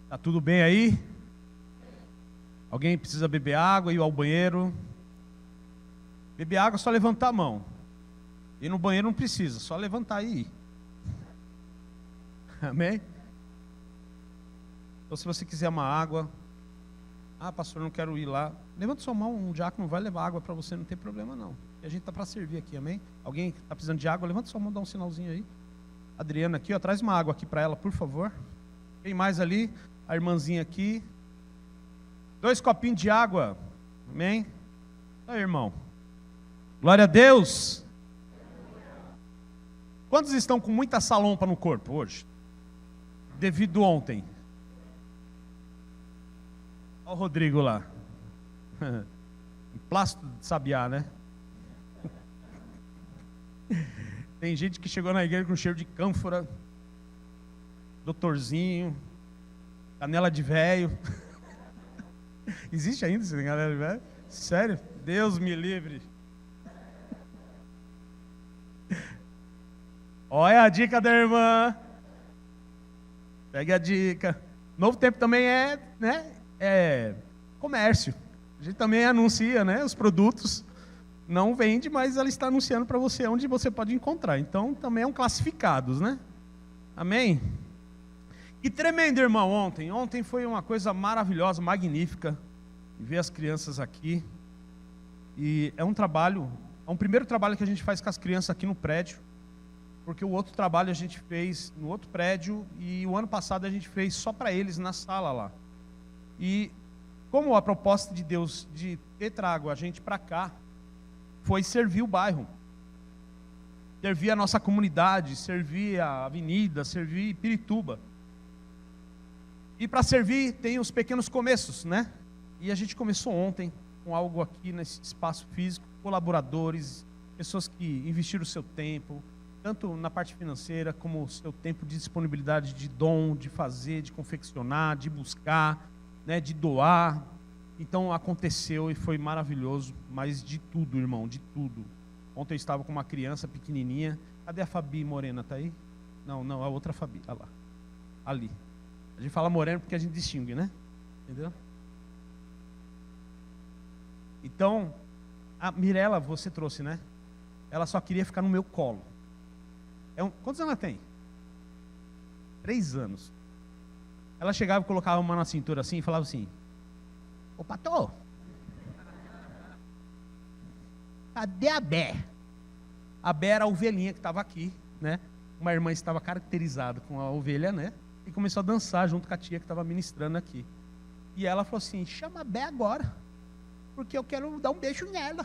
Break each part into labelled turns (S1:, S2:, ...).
S1: Tá tudo bem aí? Alguém precisa beber água, ir ao banheiro? Beber água é só levantar a mão. Ir no banheiro não precisa, só levantar e ir. Amém? Então se você quiser uma água, pastor, não quero ir lá, levanta sua mão, um diácono vai levar água para você, não tem problema não. E a gente está para servir aqui, amém? Alguém está precisando de água, levanta sua mão, dá um sinalzinho aí. Adriana aqui, ó, traz uma água aqui para ela, por favor. Quem mais ali? A irmãzinha aqui. 2 copinhos de água. Amém? Aí, irmão. Glória a Deus. Quantos estão com muita salompa no corpo hoje? Devido ontem. Olha o Rodrigo lá. Plástico de sabiá, né? Tem gente que chegou na igreja com cheiro de cânfora, doutorzinho, canela de velho. Existe ainda essa canela de velho? Sério? Deus me livre. Olha a dica da irmã. Pegue a dica. Novo Tempo também é comércio. A gente também anuncia, né, os produtos. Não vende, mas ela está anunciando para você onde você pode encontrar. Então, também é um classificados, né? Amém? E tremendo, irmão, ontem. Ontem foi uma coisa maravilhosa, magnífica. Ver as crianças aqui. E é um primeiro trabalho que a gente faz com as crianças aqui no prédio. Porque o outro trabalho a gente fez no outro prédio. E o ano passado a gente fez só para eles na sala lá. E como a proposta de Deus de ter trago a gente para cá, foi servir o bairro, servir a nossa comunidade, servir a avenida, servir Pirituba. E para servir tem os pequenos começos, né? E a gente começou ontem com algo aqui nesse espaço físico, colaboradores, pessoas que investiram o seu tempo, tanto na parte financeira como o seu tempo de disponibilidade de dom, de fazer, de confeccionar, de buscar, né, de doar. Então aconteceu e foi maravilhoso, mas de tudo, irmão, de tudo. Ontem eu estava com uma criança pequenininha. Cadê a Fabi Morena? Está aí? Não, a outra Fabi, olha lá. Ali. A gente fala morena porque a gente distingue, né? Entendeu? Então, a Mirella, você trouxe, né? Ela só queria ficar no meu colo. Quantos anos ela tem? 3 anos. Ela chegava e colocava a mão na cintura assim e falava assim: ô pastor, cadê a Bé? A Bé era a ovelhinha que estava aqui, né? Uma irmã estava caracterizada com a ovelha, né? E começou a dançar junto com a tia que estava ministrando aqui. E ela falou assim: chama a Bé agora, porque eu quero dar um beijo nela.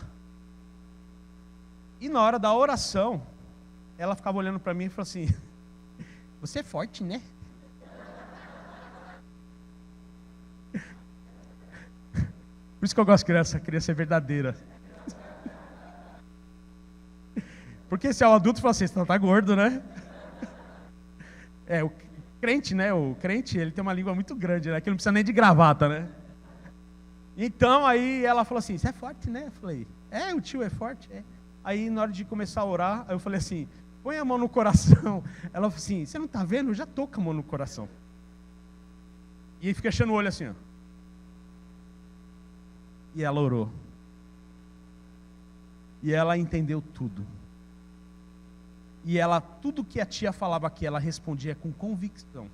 S1: E na hora da oração, ela ficava olhando para mim e falou assim: você é forte, né? Por isso que eu gosto de criança, a criança é verdadeira. Porque se é um adulto, fala assim: você tá gordo, né? O crente, né? O crente, ele tem uma língua muito grande, né? Que não precisa nem de gravata, né? Então, aí ela falou assim: você é forte, né? Eu falei: o tio é forte, é. Aí, na hora de começar a orar, eu falei assim: põe a mão no coração. Ela falou assim: você não tá vendo? Eu já tô com a mão no coração. E aí fica fechando o olho assim, ó. E ela orou. E ela entendeu tudo. E ela, tudo que a tia falava aqui, ela respondia com convicção.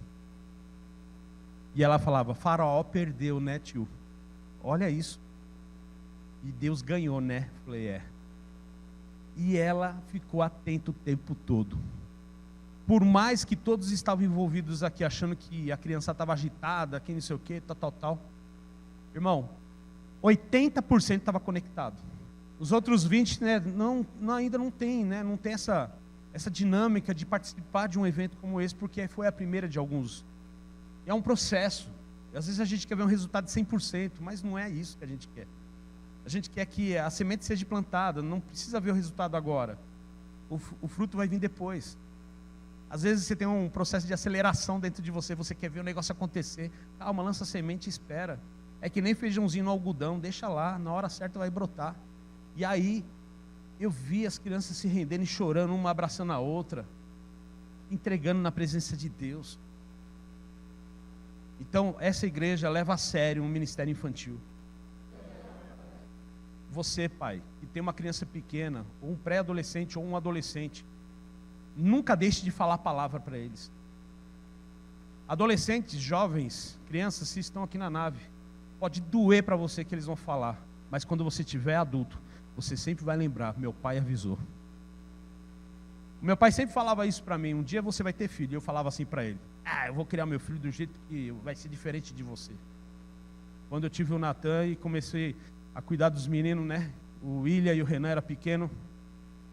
S1: E ela falava: Faraó perdeu, né, tio? Olha isso. E Deus ganhou, né? Falei: E ela ficou atenta o tempo todo. Por mais que todos estavam envolvidos aqui, achando que a criança estava agitada, que não sei o que, tal. Irmão, 80% estava conectado. Os outros 20%, né, ainda não tem, né, não tem essa dinâmica de participar de um evento como esse, porque foi a primeira de alguns. É um processo. E às vezes a gente quer ver um resultado de 100%, mas não é isso que a gente quer. A gente quer que a semente seja plantada, não precisa ver o resultado agora. O fruto vai vir depois. Às vezes você tem um processo de aceleração dentro de você, você quer ver o negócio acontecer. Calma, lança a semente e espera. É que nem feijãozinho no algodão, deixa lá, na hora certa vai brotar. E aí, eu vi as crianças se rendendo e chorando, uma abraçando a outra, entregando na presença de Deus. Então, essa igreja leva a sério um ministério infantil. Você, pai, que tem uma criança pequena, ou um pré-adolescente, ou um adolescente, nunca deixe de falar a palavra para eles. Adolescentes, jovens, crianças, se estão aqui na nave, pode doer para você que eles vão falar, mas quando você tiver adulto, você sempre vai lembrar, meu pai avisou. Meu pai sempre falava isso para mim, um dia você vai ter filho, e eu falava assim para ele, eu vou criar meu filho do jeito que vai ser diferente de você. Quando eu tive o Natan e comecei a cuidar dos meninos, né, o William e o Renan eram pequenos,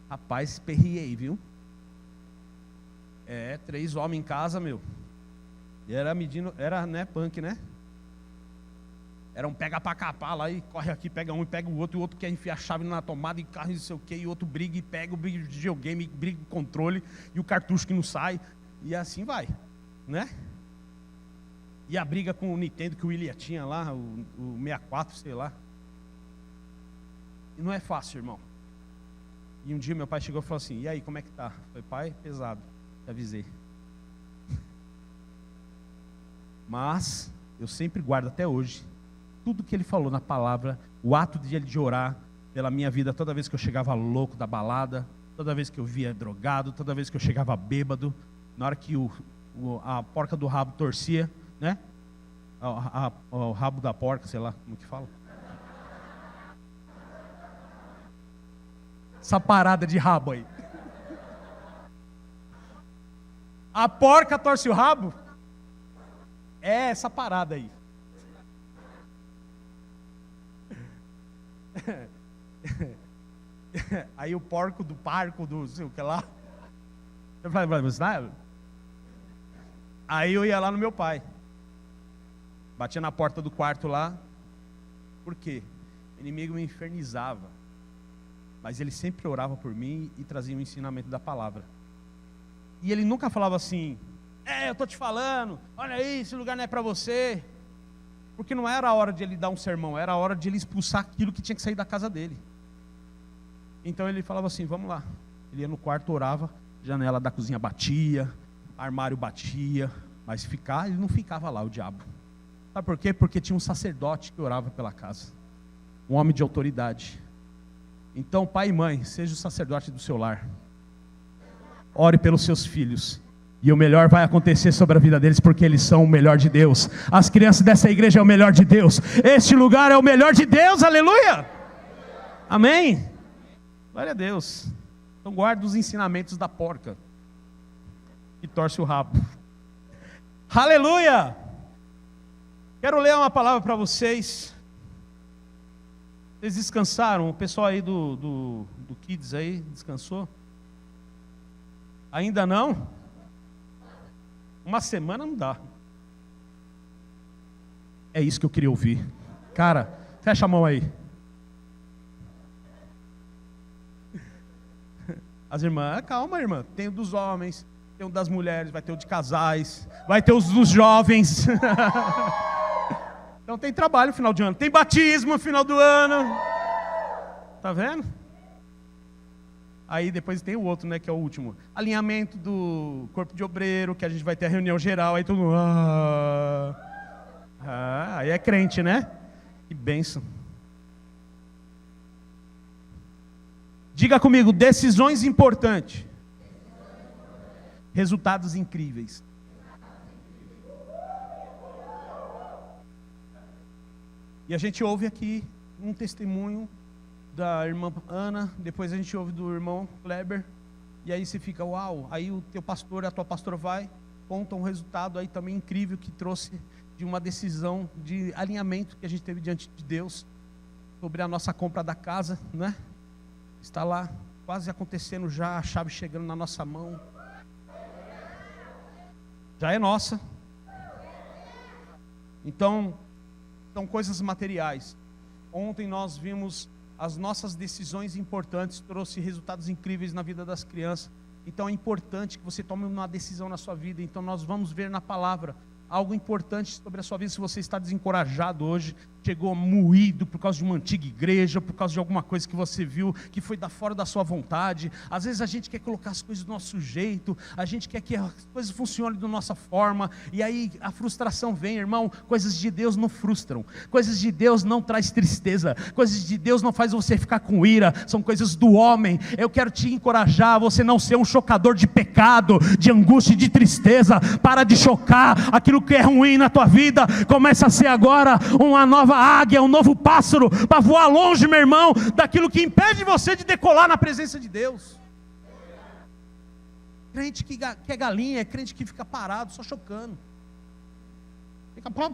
S1: rapaz, perriei, viu? 3 homens em casa, meu. E era medindo, né, punk, né? Era um pega pra capar lá e corre aqui, pega um e pega o outro quer enfiar a chave na tomada e carro não sei o que, e outro briga e pega o briga de videogame, briga com o controle e o cartucho que não sai, e assim vai, né? E a briga com o Nintendo que o William tinha lá, o 64, sei lá. E não é fácil, irmão. E um dia meu pai chegou e falou assim, e aí, como é que tá? Eu falei, pai, pesado, te avisei. Mas eu sempre guardo até hoje tudo que ele falou na palavra, o ato de ele de orar pela minha vida, toda vez que eu chegava louco da balada, toda vez que eu via drogado, toda vez que eu chegava bêbado, na hora que a porca do rabo torcia, né? O rabo da porca, sei lá, como que fala? Essa parada de rabo aí. A porca torce o rabo? É essa parada aí. Aí o porco do parco do sei o que lá. Eu falei, aí eu ia lá no meu pai. Batia na porta do quarto lá. Por quê? O inimigo me infernizava. Mas ele sempre orava por mim e trazia o ensinamento da palavra. E ele nunca falava assim, eu tô te falando, olha aí, esse lugar não é para você. Porque não era a hora de ele dar um sermão, era a hora de ele expulsar aquilo que tinha que sair da casa dele. Então ele falava assim, vamos lá. Ele ia no quarto, orava, janela da cozinha batia, armário batia, mas ele não ficava lá, o diabo. Sabe por quê? Porque tinha um sacerdote que orava pela casa, um homem de autoridade. Então, pai e mãe, seja o sacerdote do seu lar. Ore pelos seus filhos. E o melhor vai acontecer sobre a vida deles, porque eles são o melhor de Deus. As crianças dessa igreja é o melhor de Deus. Este lugar é o melhor de Deus, aleluia. Amém? Glória a Deus. Então guarda os ensinamentos da porca que torce o rabo. Aleluia. Quero ler uma palavra para vocês. Vocês descansaram? O pessoal aí do Kids aí, descansou? Ainda não? Uma semana não dá. É isso que eu queria ouvir. Cara, fecha a mão aí. As irmãs, calma irmã, tem o dos homens, tem o das mulheres, vai ter o de casais, vai ter os dos jovens. Então tem trabalho no final de ano, tem batismo no final do ano. Tá vendo? Aí depois tem o outro, né, que é o último. Alinhamento do corpo de obreiro, que a gente vai ter a reunião geral, aí todo mundo... aí é crente, né? Que bênção. Diga comigo, decisões importantes. Resultados incríveis. E a gente ouve aqui um testemunho da irmã Ana, depois a gente ouve do irmão Kleber, e aí você fica, uau, aí o teu pastor, a tua pastora vai, conta um resultado aí também incrível que trouxe de uma decisão de alinhamento que a gente teve diante de Deus, sobre a nossa compra da casa, né? Está lá, quase acontecendo já, a chave chegando na nossa mão, já é nossa. Então, são coisas materiais. Ontem nós vimos as nossas decisões importantes, trouxe resultados incríveis na vida das crianças. Então é importante que você tome uma decisão na sua vida. Então nós vamos ver na palavra algo importante sobre a sua vida. Se você está desencorajado hoje chegou moído por causa de uma antiga igreja, por causa de alguma coisa que você viu, que foi da fora da sua vontade. Às vezes a gente quer colocar as coisas do nosso jeito, a gente quer que as coisas funcionem da nossa forma, e aí a frustração vem, irmão. Coisas de Deus não frustram, coisas de Deus não traz tristeza, coisas de Deus não faz você ficar com ira, são coisas do homem. Eu quero te encorajar a você não ser um chocador de pecado, de angústia e de tristeza. Para de chocar aquilo que é ruim na tua vida, começa a ser agora uma nova águia, um novo pássaro, para voar longe, meu irmão, daquilo que impede você de decolar na presença de Deus. Crente que é galinha, é crente que fica parado, só chocando. Fica pá.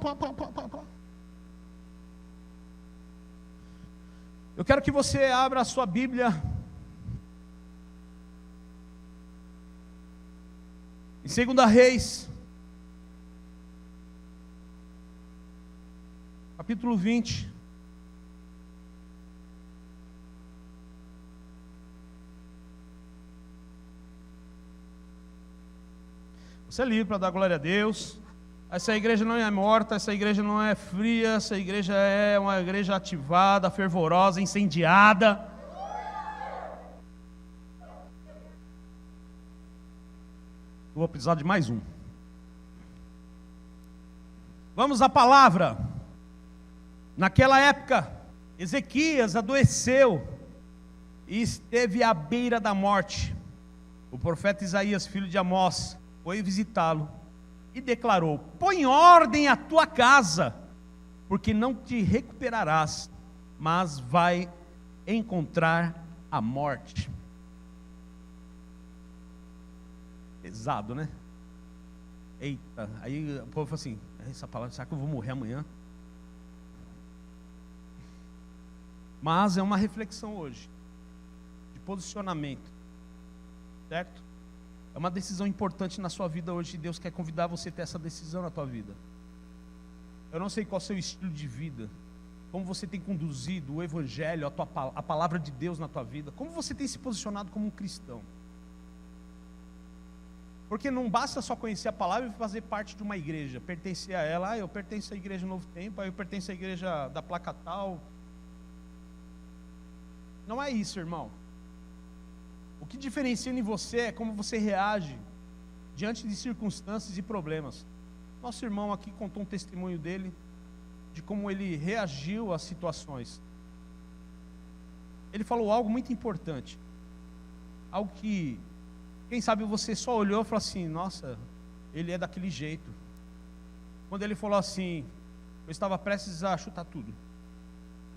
S1: Eu quero que você abra a sua Bíblia em 2 Reis, capítulo 20. Você é livre para dar glória a Deus. Essa igreja não é morta, essa igreja não é fria, essa igreja é uma igreja ativada, fervorosa, incendiada. Vou precisar de mais um. Vamos à palavra. Naquela época, Ezequias adoeceu e esteve à beira da morte. O profeta Isaías, filho de Amós, foi visitá-lo e declarou: põe ordem à tua casa, porque não te recuperarás, mas vai encontrar a morte. Pesado, né? Eita, aí o povo fala assim: essa palavra, será que eu vou morrer amanhã? Mas é uma reflexão hoje, de posicionamento, certo? É uma decisão importante na sua vida hoje, e Deus quer convidar você a ter essa decisão na tua vida. Eu não sei qual é o seu estilo de vida, como você tem conduzido o Evangelho, a palavra de Deus na tua vida, como você tem se posicionado como um cristão. Porque não basta só conhecer a palavra e fazer parte de uma igreja, pertencer a ela. Eu pertenço à igreja Novo Tempo, eu pertenço à igreja da placa tal. Não é isso, irmão. O que diferencia em você é como você reage diante de circunstâncias e problemas. Nosso irmão aqui contou um testemunho dele, de como ele reagiu às situações. Ele falou algo muito importante, algo que, quem sabe você só olhou e falou assim: nossa, ele é daquele jeito. Quando ele falou assim: eu estava prestes a chutar tudo,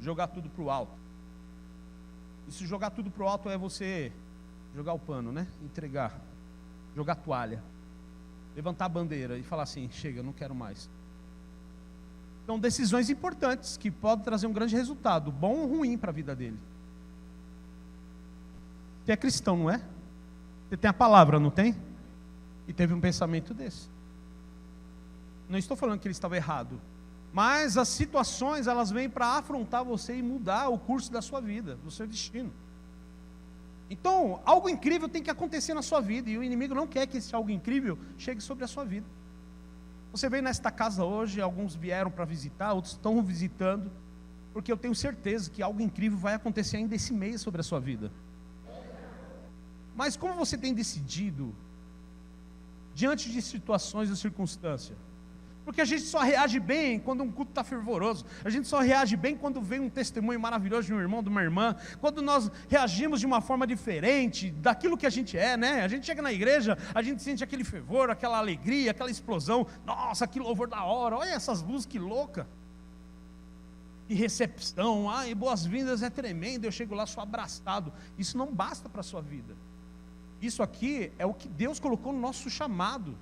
S1: jogar tudo para o alto. E se jogar tudo para o alto é você jogar o pano, né? Entregar, jogar a toalha, levantar a bandeira e falar assim: chega, eu não quero mais. São decisões importantes que podem trazer um grande resultado, bom ou ruim para a vida dele. Você é cristão, não é? Você tem a palavra, não tem? E teve um pensamento desse. Não estou falando que ele estava errado, mas as situações, elas vêm para afrontar você e mudar o curso da sua vida, do seu destino. Então, algo incrível tem que acontecer na sua vida, e o inimigo não quer que esse algo incrível chegue sobre a sua vida. Você veio nesta casa hoje, alguns vieram para visitar, outros estão visitando, porque eu tenho certeza que algo incrível vai acontecer ainda esse mês sobre a sua vida. Mas como você tem decidido diante de situações e circunstâncias? Porque a gente só reage bem quando um culto está fervoroso, a gente só reage bem quando vem um testemunho maravilhoso de um irmão, de uma irmã, quando nós reagimos de uma forma diferente daquilo que a gente é, né? A gente chega na igreja, a gente sente aquele fervor, aquela alegria, aquela explosão. Nossa, que louvor da hora, olha essas luzes, que louca. E recepção, ai, boas-vindas é tremendo, eu chego lá, sou abraçado. Isso não basta para a sua vida. Isso aqui é o que Deus colocou no nosso chamado,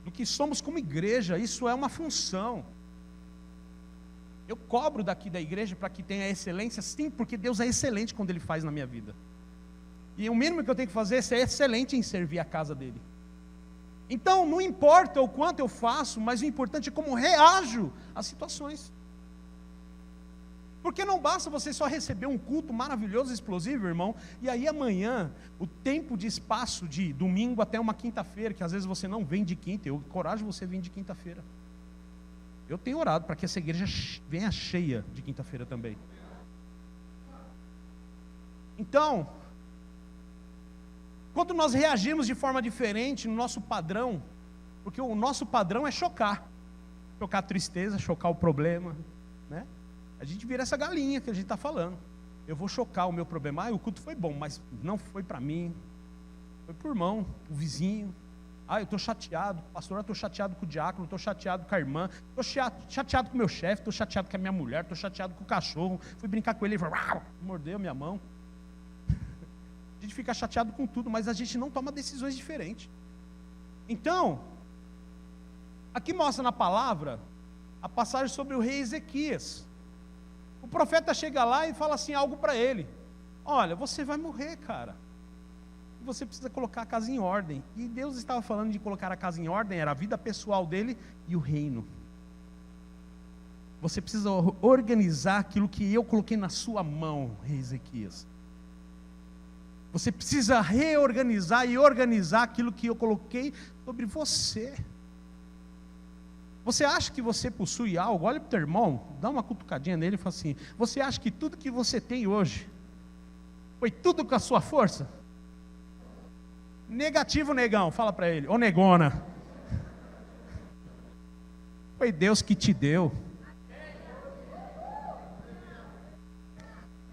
S1: do que somos como igreja. Isso é uma função. Eu cobro daqui da igreja para que tenha excelência, sim, porque Deus é excelente quando Ele faz na minha vida, e o mínimo que eu tenho que fazer é ser excelente em servir a casa dEle. Então não importa o quanto eu faço, mas o importante é como reajo às situações. Porque não basta você só receber um culto maravilhoso, explosivo, irmão, e aí amanhã, o tempo de espaço de domingo até uma quinta-feira, que às vezes você não vem de quinta, eu encorajo você a vir de quinta-feira. Eu tenho orado para que essa igreja venha cheia de quinta-feira também. Então, quando nós reagimos de forma diferente no nosso padrão, porque o nosso padrão é chocar a tristeza, chocar o problema, né? A gente vira essa galinha que a gente está falando. Eu vou chocar o meu problema. O culto foi bom, mas não foi para mim, foi para o irmão, o vizinho. Eu estou chateado, pastor, eu estou chateado com o diácono, estou chateado com a irmã, estou chateado com o meu chefe, estou chateado com a minha mulher, estou chateado com o cachorro, fui brincar com ele, ele mordeu a minha mão. A gente fica chateado com tudo, mas a gente não toma decisões diferentes. Então, aqui mostra na palavra a passagem sobre o rei Ezequias. O profeta chega lá e fala assim algo para ele: olha, você vai morrer, cara. Você precisa colocar a casa em ordem. E Deus estava falando de colocar a casa em ordem, era a vida pessoal dele e o reino. Você precisa organizar aquilo que eu coloquei na sua mão, rei Ezequias. Você precisa reorganizar e organizar aquilo que eu coloquei sobre você. Você acha que você possui algo? Olha para o teu irmão, dá uma cutucadinha nele e fala assim: você acha que tudo que você tem hoje foi tudo com a sua força? Negativo, negão, fala para ele, ô negona. Foi Deus que te deu.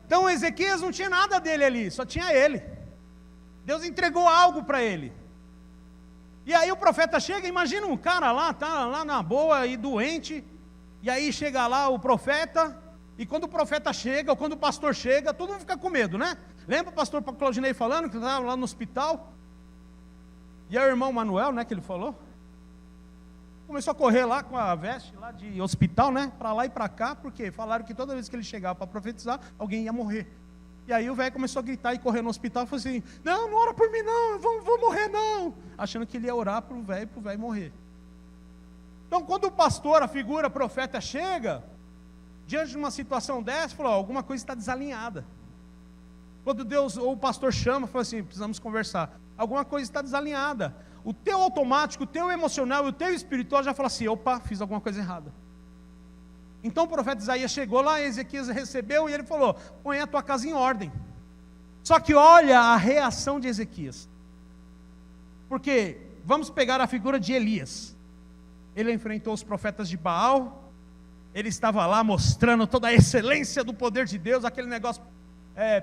S1: Então Ezequias não tinha nada dele ali, só tinha ele. Deus entregou algo para ele. E aí o profeta chega, imagina um cara lá, tá lá na boa e doente, e aí chega lá o profeta, e quando o profeta chega, ou quando o pastor chega, todo mundo fica com medo, né? Lembra o pastor Claudinei falando, que estava lá no hospital? E aí o irmão Manuel, né, que ele falou? Começou a correr lá com a veste lá de hospital, né? Para lá e para cá, porque falaram que toda vez que ele chegava para profetizar, alguém ia morrer. E aí o velho começou a gritar e correr no hospital e falou assim: não ora por mim não, eu vou morrer não. Achando que ele ia orar para o velho morrer. Então quando o pastor, a figura, a profeta chega, diante de uma situação dessa, falou: alguma coisa está desalinhada. Quando Deus ou o pastor chama, fala assim: precisamos conversar. Alguma coisa está desalinhada. O teu automático, o teu emocional e o teu espiritual já fala assim: opa, fiz alguma coisa errada. Então o profeta Isaías chegou lá, Ezequias recebeu e ele falou: põe a tua casa em ordem. Só que olha a reação de Ezequias. Porque vamos pegar a figura de Elias. Ele enfrentou os profetas de Baal. Ele estava lá mostrando toda a excelência do poder de Deus, aquele negócio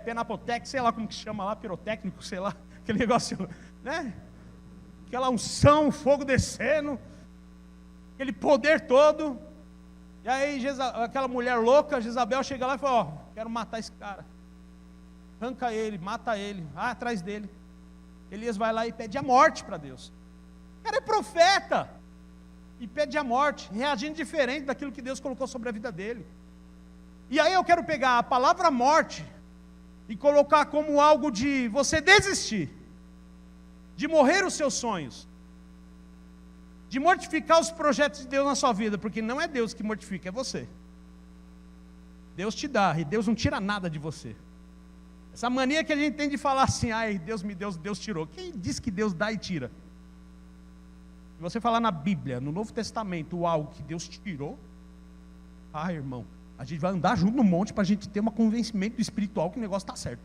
S1: penapotec, sei lá como que chama lá, pirotécnico, sei lá, aquele negócio, né? Aquela unção, fogo descendo, aquele poder todo. E aí aquela mulher louca, Jezabel, chega lá e fala: quero matar esse cara. Arranca ele, mata ele, vai atrás dele. Elias vai lá e pede a morte para Deus. O cara é profeta e pede a morte, reagindo diferente daquilo que Deus colocou sobre a vida dele. E aí eu quero pegar a palavra morte e colocar como algo de você desistir, de morrer os seus sonhos, de mortificar os projetos de Deus na sua vida, porque não é Deus que mortifica, é você. Deus te dá, e Deus não tira nada de você. Essa mania que a gente tem de falar assim: ai, Deus me deu, Deus tirou. Quem diz que Deus dá e tira? Se você falar na Bíblia, no Novo Testamento, algo que Deus tirou, irmão, a gente vai andar junto no monte para a gente ter um convencimento espiritual que o negócio está certo.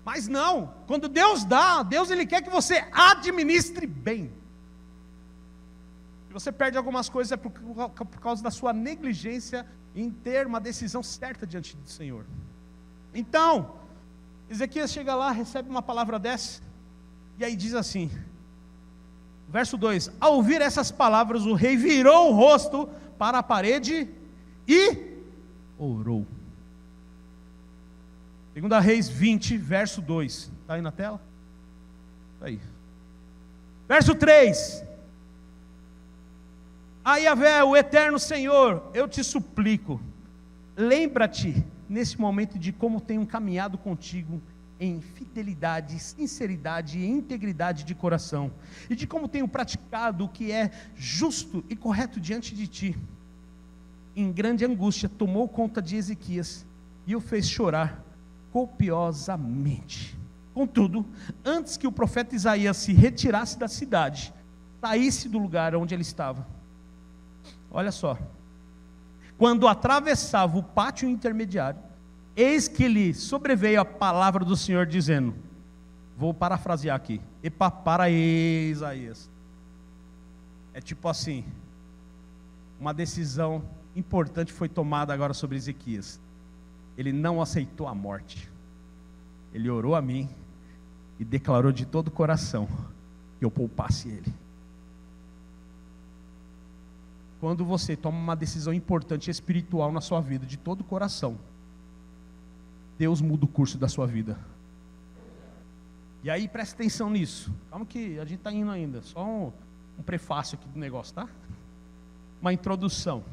S1: Mas não, quando Deus dá, Deus ele quer que você administre bem. Se você perde algumas coisas é por causa da sua negligência em ter uma decisão certa diante do Senhor. Então, Ezequias chega lá, recebe uma palavra dessa, e aí diz assim, verso 2: ao ouvir essas palavras, o rei virou o rosto para a parede e orou. 2 Reis 20, verso 2. Está aí na tela? Está aí. Verso 3: a Yahvé, o eterno Senhor, eu te suplico, lembra-te nesse momento de como tenho caminhado contigo em fidelidade, sinceridade e integridade de coração, e de como tenho praticado o que é justo e correto diante de ti. Em grande angústia tomou conta de Ezequias e o fez chorar copiosamente. Contudo, antes que o profeta Isaías se retirasse da cidade, saísse do lugar onde ele estava, Olha só. Quando atravessava o pátio intermediário, eis que lhe sobreveio a palavra do Senhor dizendo, vou parafrasear aqui, epa, para aí, Isaías. É tipo assim, uma decisão importante foi tomada agora sobre Ezequias. Ele não aceitou a morte. Ele orou a mim e declarou de todo o coração que eu poupasse ele. Quando você toma uma decisão importante espiritual na sua vida, de todo o coração, Deus muda o curso da sua vida. E aí presta atenção nisso. Calma que a gente está indo ainda. Só um prefácio aqui do negócio, tá? Uma introdução.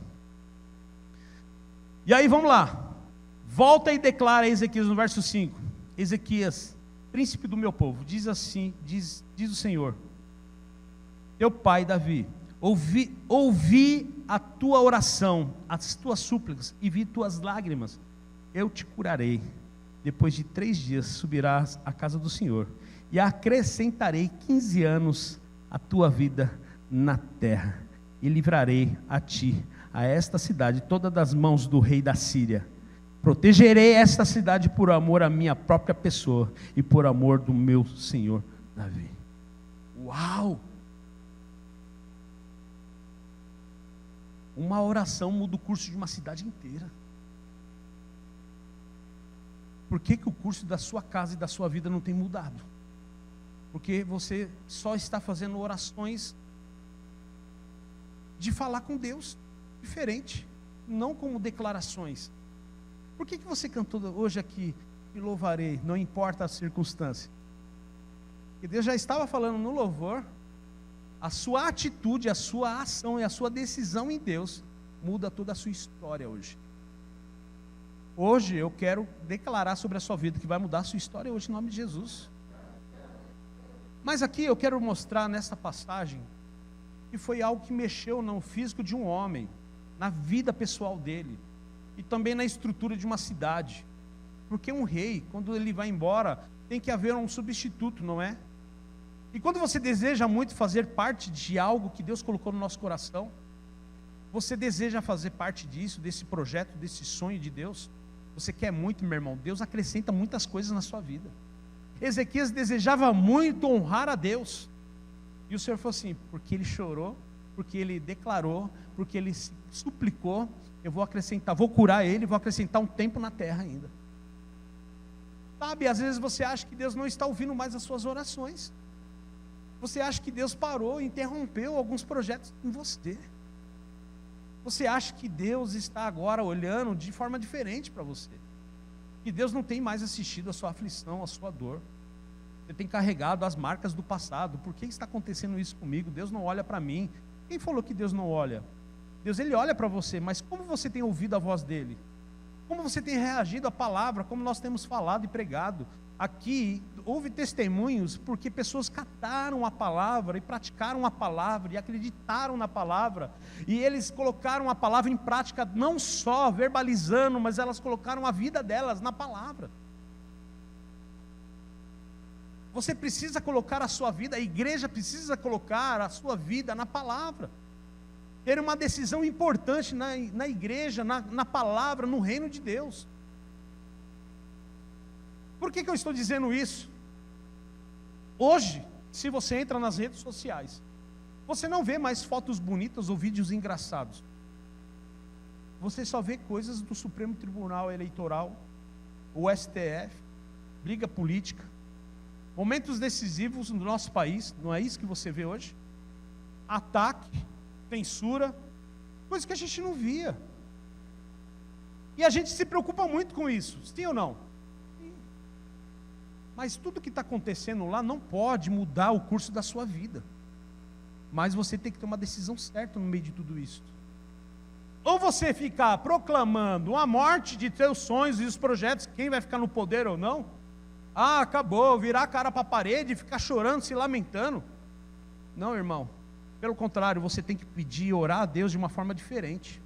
S1: E aí vamos lá. Volta e declara a Ezequias no verso 5. Ezequias, príncipe do meu povo, diz assim, diz o Senhor, teu pai Davi, ouvi a tua oração, as tuas súplicas, e vi tuas lágrimas, eu te curarei, depois de 3 dias subirás à casa do Senhor, e acrescentarei 15 anos à tua vida na terra, e livrarei a ti, a esta cidade, toda das mãos do rei da Síria. Protegerei esta cidade por amor à minha própria pessoa e por amor do meu senhor Davi. Uau! Uma oração muda o curso de uma cidade inteira. Por que o curso da sua casa e da sua vida não tem mudado? Porque você só está fazendo orações de falar com Deus diferente, não como declarações. Por que você cantou hoje aqui, te louvarei, não importa a circunstância? Porque Deus já estava falando no louvor, a sua atitude, a sua ação e a sua decisão em Deus muda toda a sua história hoje. Hoje eu quero declarar sobre a sua vida que vai mudar a sua história hoje em nome de Jesus. Mas aqui eu quero mostrar nessa passagem que foi algo que mexeu no físico de um homem, na vida pessoal dele e também na estrutura de uma cidade. Porque um rei, quando ele vai embora, tem que haver um substituto, não é? E quando você deseja muito fazer parte de algo que Deus colocou no nosso coração, você deseja fazer parte disso, desse projeto, desse sonho de Deus, você quer muito, meu irmão, Deus acrescenta muitas coisas na sua vida. Ezequias desejava muito honrar a Deus, e o Senhor falou assim, porque ele chorou, porque ele declarou, porque ele suplicou, eu vou acrescentar, vou curar ele, vou acrescentar um tempo na terra ainda. Sabe, às vezes você acha que Deus não está ouvindo mais as suas orações. Você acha que Deus parou, interrompeu alguns projetos em você. Você acha que Deus está agora olhando de forma diferente para você. Que Deus não tem mais assistido a sua aflição, a sua dor. Você tem carregado as marcas do passado. Por que está acontecendo isso comigo? Deus não olha para mim. Quem falou que Deus não olha? Deus, Ele olha para você, mas como você tem ouvido a voz dEle? Como você tem reagido à palavra, como nós temos falado e pregado? Aqui, houve testemunhos, porque pessoas cataram a palavra, e praticaram a palavra, e acreditaram na palavra, e eles colocaram a palavra em prática, não só verbalizando, mas elas colocaram a vida delas na palavra. Você precisa colocar a sua vida, a igreja precisa colocar a sua vida na palavra. Ter uma decisão importante na igreja, na palavra, no reino de Deus. Por que eu estou dizendo isso? Hoje, se você entra nas redes sociais, você não vê mais fotos bonitas ou vídeos engraçados. Você só vê coisas do Supremo Tribunal Eleitoral, o STF, briga política, momentos decisivos no nosso país, não é isso que você vê hoje? Ataque, censura, coisa que a gente não via. E a gente se preocupa muito com isso, sim ou não? Sim. Mas tudo que está acontecendo lá não pode mudar o curso da sua vida. Mas você tem que ter uma decisão certa no meio de tudo isso. Ou você ficar proclamando a morte de seus sonhos e os projetos, quem vai ficar no poder ou não? Ah, acabou, virar a cara para a parede e ficar chorando, se lamentando. Não, irmão. Pelo contrário, você tem que pedir e orar a Deus de uma forma diferente.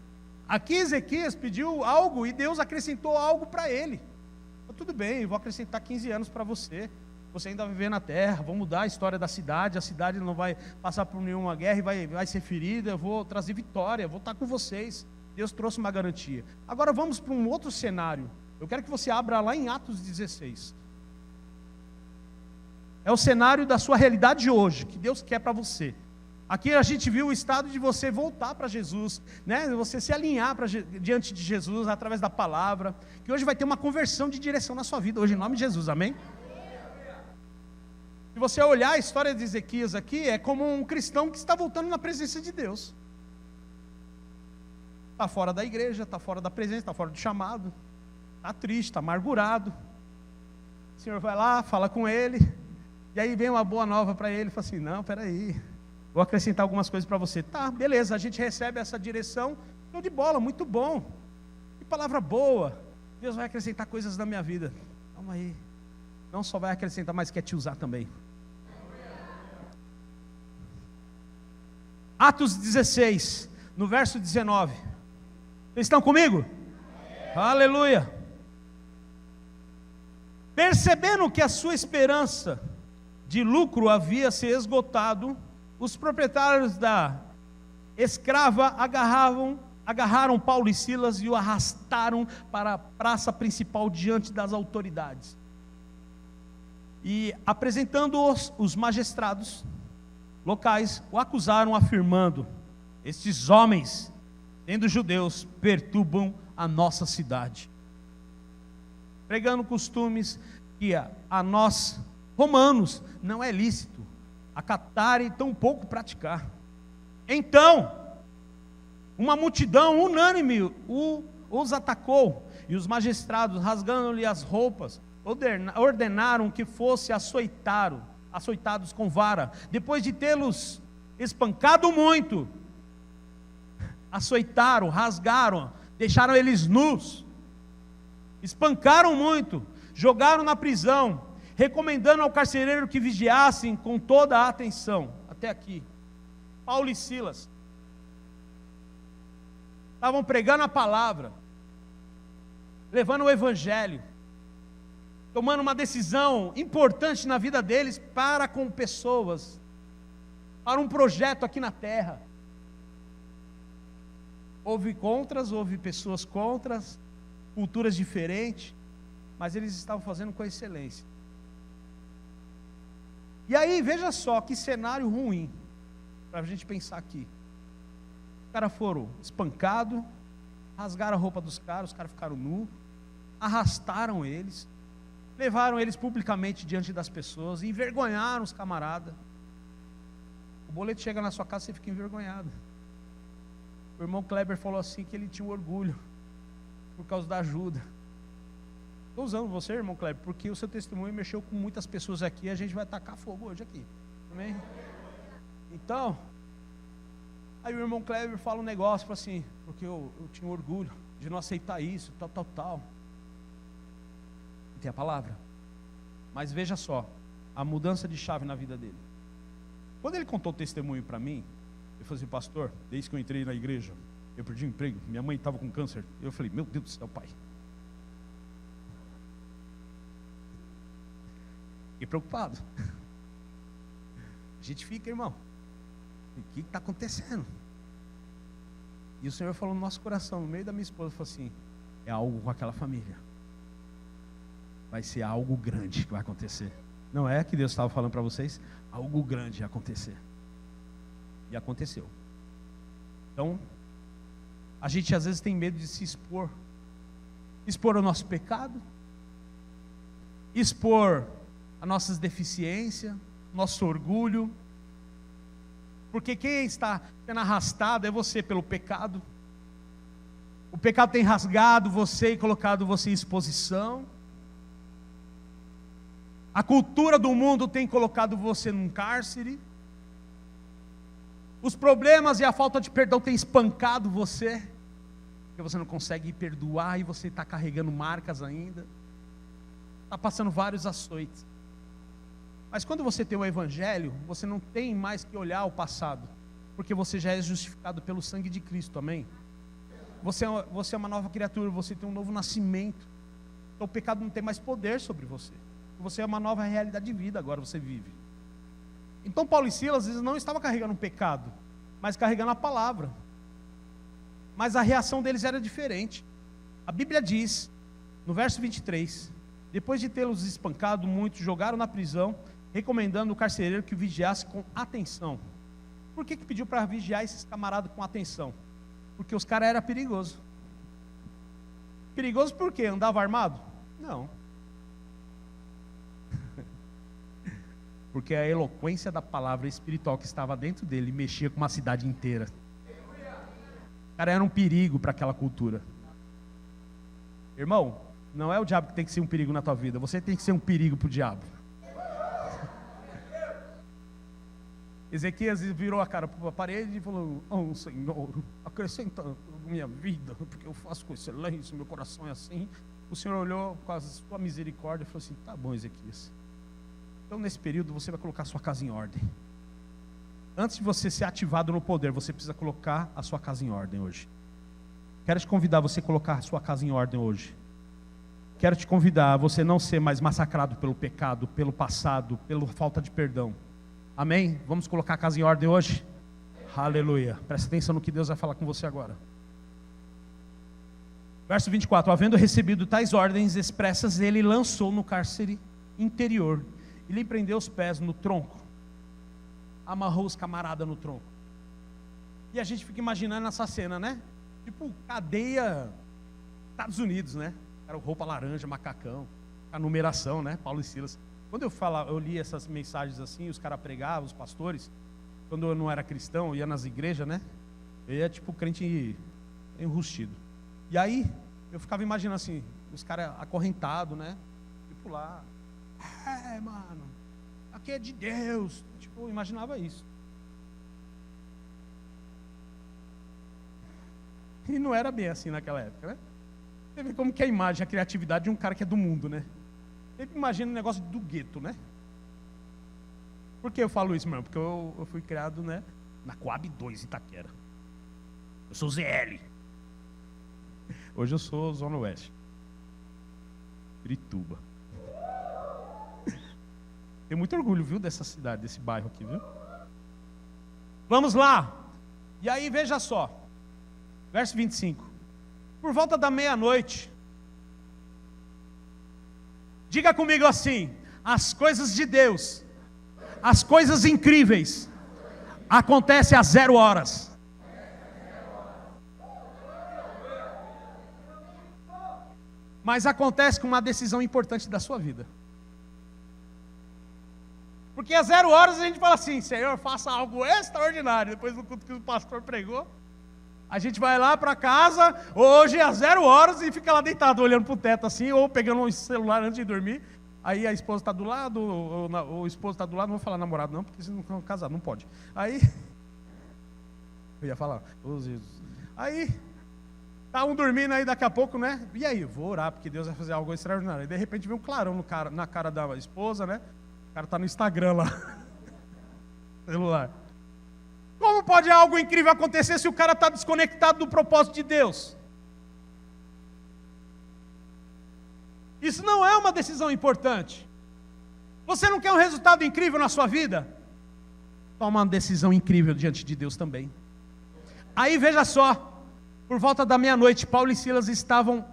S1: Aqui Ezequias pediu algo e Deus acrescentou algo para ele. Tudo bem, eu vou acrescentar 15 anos para você. você ainda vai viver na terra, vou mudar a história da cidade, a cidade não vai passar por nenhuma guerra e vai ser ferida, eu vou trazer vitória, vou estar com vocês. Deus trouxe uma garantia. Agora vamos para um outro cenário. Eu quero que você abra lá em Atos 16. É o cenário da sua realidade hoje, que Deus quer para você. Aqui a gente viu o estado de você voltar para Jesus, né? Você se alinhar diante de Jesus através da palavra, que hoje vai ter uma conversão de direção na sua vida, hoje em nome de Jesus, amém? Se você olhar a história de Ezequias aqui, é como um cristão que está voltando na presença de Deus. Está fora da igreja, está fora da presença, está fora do chamado, está triste, está amargurado. O Senhor vai lá, fala com ele, e aí vem uma boa nova para ele, fala assim, não, peraí, vou acrescentar algumas coisas para você. Tá, beleza, a gente recebe essa direção, show de bola, muito bom, que palavra boa, Deus vai acrescentar coisas na minha vida. Calma aí, não só vai acrescentar, mas quer te usar também. Atos 16, no verso 19, vocês estão comigo? Aleluia. Percebendo que a sua esperança de lucro havia se esgotado, os proprietários da escrava agarraram Paulo e Silas e o arrastaram para a praça principal diante das autoridades. E apresentando-os, os magistrados locais o acusaram, afirmando: estes homens, sendo judeus, perturbam a nossa cidade, pregando costumes que a nós, romanos, não é lícito acatar e tampouco praticar. Então, uma multidão unânime os atacou, e os magistrados, rasgando-lhe as roupas, ordenaram que fosse açoitados com vara. Depois de tê-los espancado muito, açoitaram, rasgaram, deixaram eles nus, espancaram muito, jogaram na prisão, recomendando ao carcereiro que vigiassem com toda a atenção. Até aqui, Paulo e Silas estavam pregando a palavra, levando o evangelho, tomando uma decisão importante na vida deles para com pessoas, para um projeto aqui na terra. Houve contras, houve pessoas contras, culturas diferentes, mas eles estavam fazendo com excelência. E aí, veja só que cenário ruim, para a gente pensar aqui. Os caras foram espancados, rasgaram a roupa dos caras, os caras ficaram nus, arrastaram eles, levaram eles publicamente diante das pessoas, envergonharam os camaradas. O boleto chega na sua casa e você fica envergonhado. O irmão Kleber falou assim que ele tinha um orgulho por causa da ajuda. Estou usando você, irmão Kleber, porque o seu testemunho mexeu com muitas pessoas aqui, a gente vai tacar fogo hoje aqui, amém? Então, aí o irmão Kleber fala um negócio assim, porque eu tinha um orgulho de não aceitar isso, tal. Tem a palavra. Mas veja só, a mudança de chave na vida dele. Quando ele contou o testemunho para mim, ele falou assim: pastor, desde que eu entrei na igreja, eu perdi o emprego, minha mãe estava com câncer. Eu falei: meu Deus do céu, pai. Fiquei preocupado. A gente fica, irmão, o que está acontecendo? E o Senhor falou no nosso coração, no meio da minha esposa, falou assim: é algo com aquela família, vai ser algo grande que vai acontecer. Não é que Deus estava falando para vocês? Algo grande ia acontecer. E aconteceu. Então, a gente às vezes tem medo de se expor. Expor o nosso pecado, expor as nossas deficiências, nosso orgulho. Porque quem está sendo arrastado é você pelo pecado. O pecado tem rasgado você e colocado você em exposição. A cultura do mundo tem colocado você num cárcere. Os problemas e a falta de perdão tem espancado você, porque você não consegue perdoar e você está carregando marcas ainda, está passando vários açoites. Mas quando você tem o evangelho, você não tem mais que olhar o passado, porque você já é justificado pelo sangue de Cristo, amém? Você é uma nova criatura, você tem um novo nascimento, então o pecado não tem mais poder sobre você. Você é uma nova realidade de vida, agora você vive. Então Paulo e Silas, eles não estavam carregando um pecado, mas carregando a palavra. Mas a reação deles era diferente. A Bíblia diz, no verso 23, depois de tê-los espancado, muitos jogaram na prisão, recomendando o carcereiro que vigiasse com atenção. Por que pediu para vigiar esses camaradas com atenção? Porque os caras eram perigosos. Perigoso por quê? Andava armado? Não. Porque a eloquência da palavra espiritual que estava dentro dele mexia com uma cidade inteira. O cara era um perigo para aquela cultura. Irmão, não é o diabo que tem que ser um perigo na tua vida, você tem que ser um perigo para o diabo. Ezequias virou a cara para a parede e falou: oh Senhor, acrescenta na minha vida, porque eu faço com excelência, meu coração é assim. O Senhor olhou com a sua misericórdia e falou assim: tá bom, Ezequias, então nesse período você vai colocar a sua casa em ordem. Antes de você ser ativado no poder, você precisa colocar a sua casa em ordem hoje. Quero te convidar a você colocar a sua casa em ordem hoje. Quero te convidar a você não ser mais massacrado pelo pecado, pelo passado, pela falta de perdão. Amém? Vamos colocar a casa em ordem hoje? Aleluia. Presta atenção no que Deus vai falar com você agora. Verso 24. Havendo recebido tais ordens expressas, ele lançou no cárcere interior e lhe prendeu os pés no tronco. Amarrou os camaradas no tronco. E a gente fica imaginando essa cena, né? Tipo cadeia Estados Unidos, né? Era roupa laranja, macacão, a numeração, né? Paulo e Silas. Quando eu li essas mensagens assim, os caras pregavam, os pastores, quando eu não era cristão, eu ia nas igrejas, né? Eu ia tipo crente enrustido. E aí, eu ficava imaginando assim, os caras acorrentados, né? Tipo lá, mano, aqui é de Deus. Tipo, eu imaginava isso. E não era bem assim naquela época, né? Você vê como que é a imagem, a criatividade de um cara que é do mundo, né? Sempre imagina um negócio do gueto, né? Por que eu falo isso, mano? Porque eu fui criado, né, na Coab 2, Itaquera. Eu sou ZL. Hoje eu sou Zona Oeste. Pirituba. Tenho muito orgulho, viu, dessa cidade, desse bairro aqui, viu? Vamos lá. E aí, veja só. Verso 25. Por volta da meia-noite, diga comigo assim: as coisas de Deus, as coisas incríveis, acontecem às 0 horas. Mas acontece com uma decisão importante da sua vida. Porque às 0 horas a gente fala assim: Senhor, faça algo extraordinário. Depois do culto que o pastor pregou, a gente vai lá para casa, hoje às 0 horas, e fica lá deitado olhando para o teto assim, ou pegando um celular antes de dormir. Aí a esposa está do lado, ou o esposo está do lado, não vou falar namorado não, porque se não estão casados, não pode. Aí, eu ia falar, oh Jesus. Aí, tá um dormindo aí daqui a pouco, né? E aí, vou orar, porque Deus vai fazer algo extraordinário. E de repente vem um clarão na cara da esposa, né? O cara está no Instagram lá, celular. Como pode algo incrível acontecer se o cara está desconectado do propósito de Deus? Isso não é uma decisão importante. Você não quer um resultado incrível na sua vida? Toma uma decisão incrível diante de Deus também. Aí veja só, por volta da meia-noite, Paulo e Silas estavam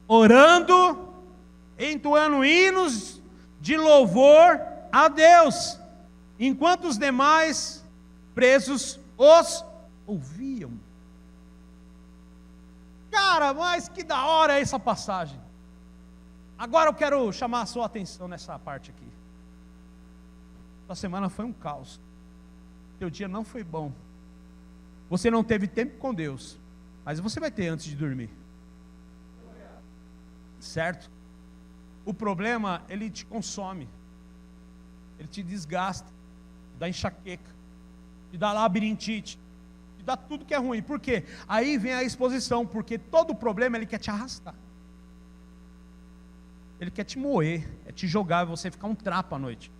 S1: orando, entoando hinos de louvor a Deus, enquanto os demais presos os ouviam. Cara, mas que da hora é essa passagem. Agora eu quero chamar a sua atenção nessa parte aqui. Sua semana foi um caos. Teu dia não foi bom. Você não teve tempo com Deus, mas você vai ter antes de dormir. Certo? O problema, ele te consome. Ele te desgasta, dá enxaqueca, te dá labirintite, te dá tudo que é ruim. Por quê? Aí vem a exposição, porque todo problema ele quer te arrastar. Ele quer te moer, é te jogar, você ficar um trapo à noite.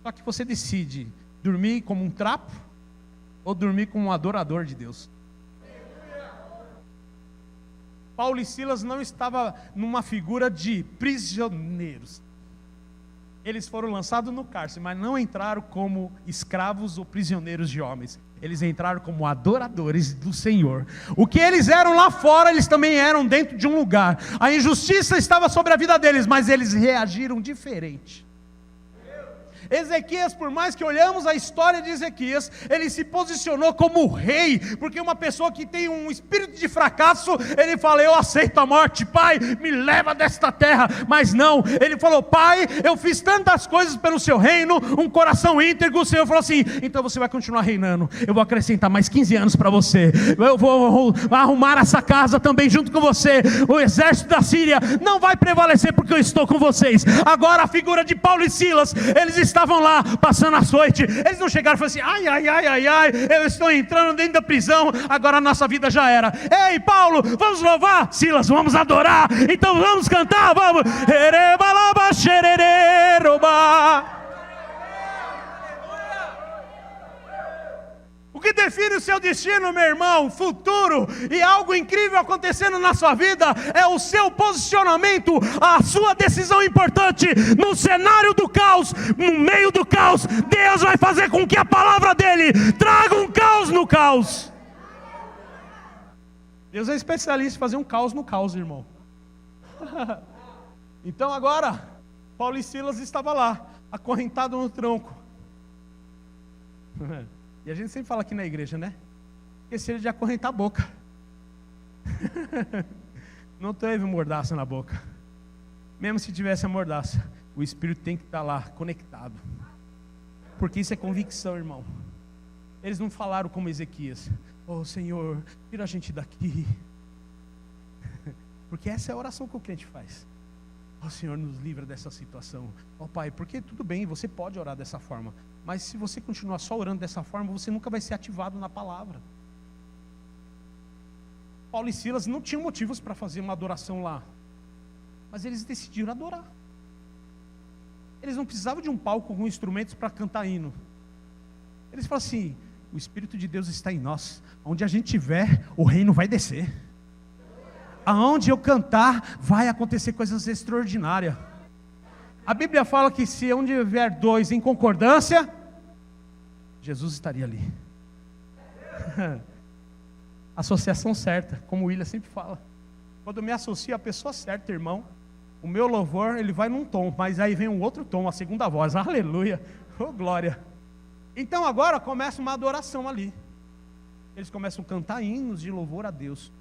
S1: Só que você decide dormir como um trapo ou dormir como um adorador de Deus. Paulo e Silas não estavam numa figura de prisioneiros. Eles foram lançados no cárcere, mas não entraram como escravos ou prisioneiros de homens. Eles entraram como adoradores do Senhor. O que eles eram lá fora, eles também eram dentro de um lugar. A injustiça estava sobre a vida deles, mas eles reagiram diferente. Ezequias, por mais que olhamos a história de Ezequias, ele se posicionou como rei, porque uma pessoa que tem um espírito de fracasso, ele fala: eu aceito a morte, pai, me leva desta terra. Mas não, ele falou: pai, eu fiz tantas coisas pelo seu reino, um coração íntegro. O Senhor falou assim: então você vai continuar reinando, eu vou acrescentar mais 15 anos para você, eu vou arrumar essa casa também junto com você. O exército da Síria não vai prevalecer, porque eu estou com vocês. Agora a figura de Paulo e Silas, eles estavam lá passando a noite, eles não chegaram e falaram assim: ai, eu estou entrando dentro da prisão, agora a nossa vida já era. Ei, Paulo, vamos louvar? Silas, vamos adorar, então vamos cantar, vamos. O que define o seu destino, meu irmão, futuro e algo incrível acontecendo na sua vida, é o seu posicionamento, a sua decisão importante. No cenário do caos, no meio do caos, Deus vai fazer com que a palavra dele traga um caos no caos. Deus é especialista em fazer um caos no caos, irmão. Então agora, Paulo e Silas estavam lá, acorrentado no tronco. E a gente sempre fala aqui na igreja, né? Esqueceram de acorrentar a boca. Não teve mordaça na boca. Mesmo se tivesse a mordaça, o Espírito tem que estar lá, conectado. Porque isso é convicção, irmão. Eles não falaram como Ezequias: oh Senhor, tira a gente daqui. Porque essa é a oração que o crente faz. Oh Senhor, nos livra dessa situação. Oh Pai, porque tudo bem, você pode orar dessa forma, mas se você continuar só orando dessa forma, você nunca vai ser ativado na palavra. Paulo e Silas não tinham motivos para fazer uma adoração lá, mas eles decidiram adorar. Eles não precisavam de um palco com instrumentos para cantar hino. Eles falaram assim: o Espírito de Deus está em nós, onde a gente estiver, o reino vai descer. Aonde eu cantar, vai acontecer coisas extraordinárias. A Bíblia fala que se onde houver dois em concordância, Jesus estaria ali. Associação certa, como o William sempre fala. Quando eu me associo à pessoa certa, irmão, o meu louvor, ele vai num tom, mas aí vem um outro tom, a segunda voz. Aleluia, oh glória. Então agora começa uma adoração ali. Eles começam a cantar hinos de louvor a Deus.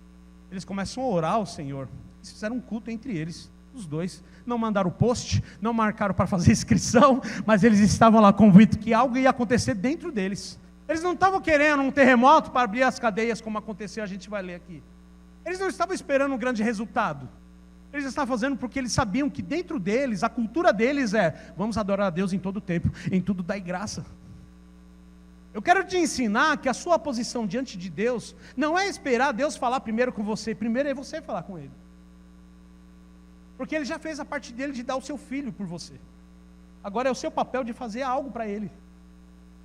S1: Eles começam a orar ao Senhor. Eles fizeram um culto entre eles, os dois. Não mandaram post, não marcaram para fazer inscrição, mas eles estavam lá convictos que algo ia acontecer dentro deles. Eles não estavam querendo um terremoto para abrir as cadeias, como aconteceu, a gente vai ler aqui. Eles não estavam esperando um grande resultado. Eles estavam fazendo porque eles sabiam que dentro deles, a cultura deles é: vamos adorar a Deus em todo tempo, em tudo dai graça. Eu quero te ensinar que a sua posição diante de Deus não é esperar Deus falar primeiro com você, primeiro é você falar com Ele. Porque Ele já fez a parte dele de dar o seu filho por você. Agora é o seu papel de fazer algo para Ele.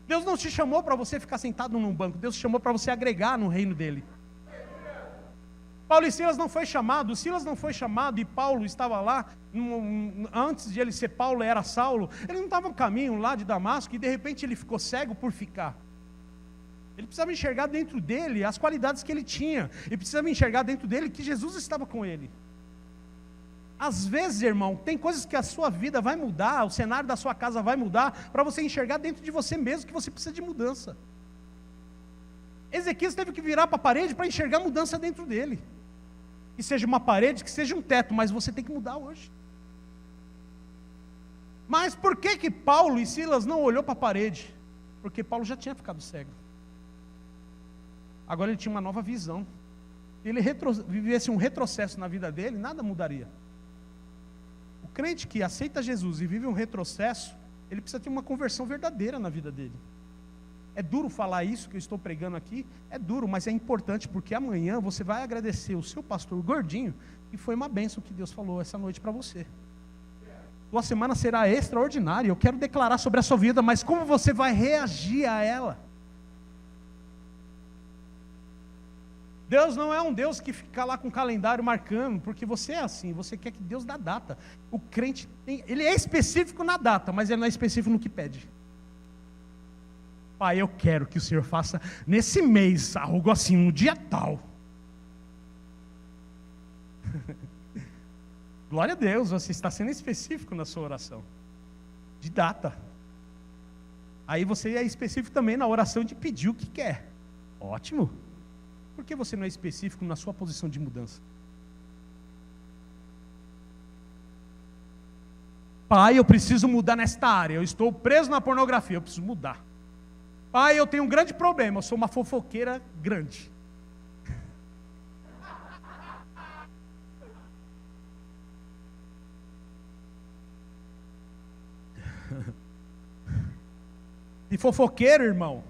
S1: Deus não te chamou para você ficar sentado num banco, Deus te chamou para você agregar no reino dEle. Paulo e Silas não foi chamado, Silas não foi chamado e Paulo estava lá, antes de ele ser Paulo era Saulo, ele não estava no caminho lá de Damasco e de repente ele ficou cego por ficar. Ele precisava enxergar dentro dele as qualidades que ele tinha, e precisava enxergar dentro dele que Jesus estava com ele. Às vezes, irmão, tem coisas que a sua vida vai mudar, o cenário da sua casa vai mudar, para você enxergar dentro de você mesmo que você precisa de mudança. Ezequias teve que virar para a parede para enxergar mudança dentro dele. Que seja uma parede, que seja um teto, mas você tem que mudar hoje. Mas por que Paulo e Silas não olhou para a parede? Porque Paulo já tinha ficado cego. Agora ele tinha uma nova visão. Se ele vivesse um retrocesso na vida dele, nada mudaria. O crente que aceita Jesus e vive um retrocesso, ele precisa ter uma conversão verdadeira na vida dele. É duro falar isso que eu estou pregando aqui, é duro, mas é importante, porque amanhã você vai agradecer o seu pastor gordinho, e foi uma bênção que Deus falou essa noite para você. Sua semana será extraordinária, eu quero declarar sobre a sua vida, mas como você vai reagir a ela? Deus não é um Deus que fica lá com o calendário marcando, porque você é assim, você quer que Deus dá data. O crente ele é específico na data, mas ele não é específico no que pede. Pai, eu quero que o Senhor faça nesse mês algo assim, no dia tal. Glória a Deus, você está sendo específico na sua oração, de data. Aí você é específico também na oração de pedir o que quer. Ótimo. Por que você não é específico na sua posição de mudança? Pai, eu preciso mudar nesta área, eu estou preso na pornografia, eu preciso mudar. Pai, eu tenho um grande problema, eu sou uma fofoqueira grande. E fofoqueiro, irmão,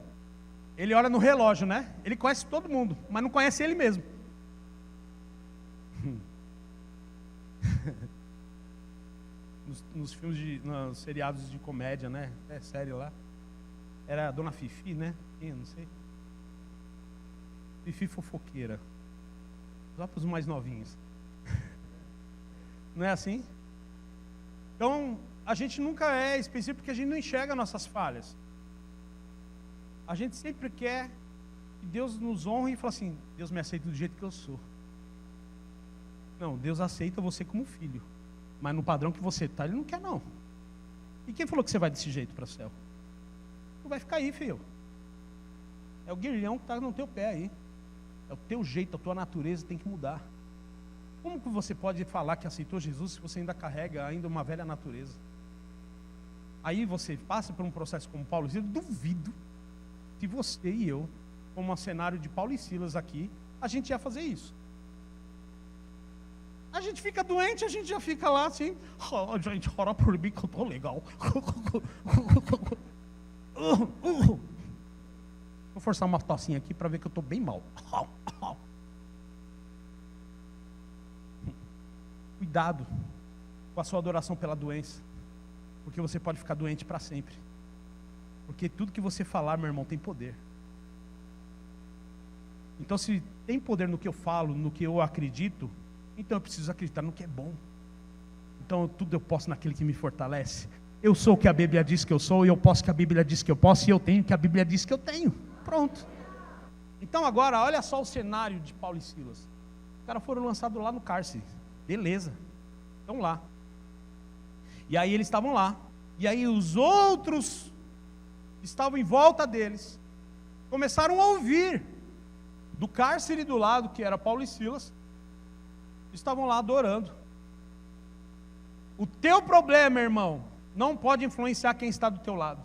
S1: ele olha no relógio, né? Ele conhece todo mundo, mas não conhece ele mesmo. Nos filmes, nos seriados de comédia, né? É série lá. Era a Dona Fifi, né? Eu não sei. Fifi fofoqueira. Só para os mais novinhos. Não é assim? Então, a gente nunca é específico porque a gente não enxerga nossas falhas. A gente sempre quer que Deus nos honre e fala assim, Deus me aceita do jeito que eu sou. Não, Deus aceita você como filho. Mas no padrão que você está, Ele não quer não. E quem falou que você vai desse jeito para o céu? Não vai ficar aí, filho. É o guirlhão que está no teu pé aí. É o teu jeito, a tua natureza tem que mudar. Como que você pode falar que aceitou Jesus se você ainda carrega ainda uma velha natureza? Aí você passa por um processo como Paulo e Silas, duvido que você e eu, como um cenário de Paulo e Silas aqui, a gente ia fazer isso. A gente fica doente, a gente já fica lá assim, oh, gente, ora por mim que eu tô legal. Vou forçar uma tossinha aqui para ver que eu tô bem mal. Cuidado com a sua adoração pela doença, porque você pode ficar doente para sempre. Porque tudo que você falar, meu irmão, tem poder. Então, se tem poder no que eu falo, no que eu acredito, então eu preciso acreditar no que é bom. Então, tudo eu posso naquele que me fortalece. Eu sou o que a Bíblia diz que eu sou, e eu posso o que a Bíblia diz que eu posso, e eu tenho o que a Bíblia diz que eu tenho. Pronto. Então, agora, olha só o cenário de Paulo e Silas. Os caras foram lançados lá no cárcere. Beleza. Estão lá. E aí eles estavam lá. E aí os outros estavam em volta deles, começaram a ouvir do cárcere do lado, que era Paulo e Silas, estavam lá adorando. O teu problema, irmão, não pode influenciar quem está do teu lado.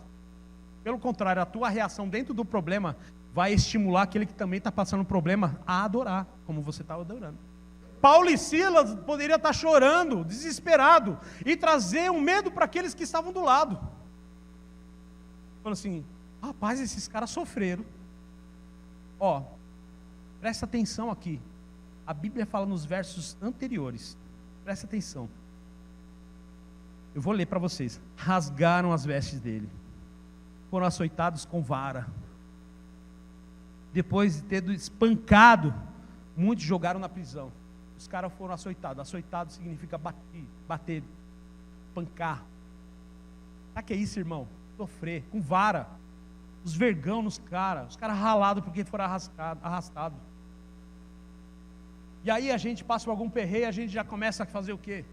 S1: Pelo contrário, a tua reação dentro do problema vai estimular aquele que também está passando problema a adorar, como você estava adorando. Paulo e Silas poderiam estar chorando, desesperado, e trazer um medo para aqueles que estavam do lado. Falando assim, rapaz, esses caras sofreram. Ó, presta atenção aqui. A Bíblia fala nos versos anteriores. Presta atenção. Eu vou ler para vocês. Rasgaram as vestes dele. Foram açoitados com vara. Depois de ter espancado, muitos jogaram na prisão. Os caras foram açoitados. Açoitado significa bater, pancar. Sabe o que é isso, irmão? Sofrer, com vara. Os vergão nos caras. Os caras ralados porque foram arrastados. E aí a gente passa por algum perreio, a gente já começa a fazer o quê?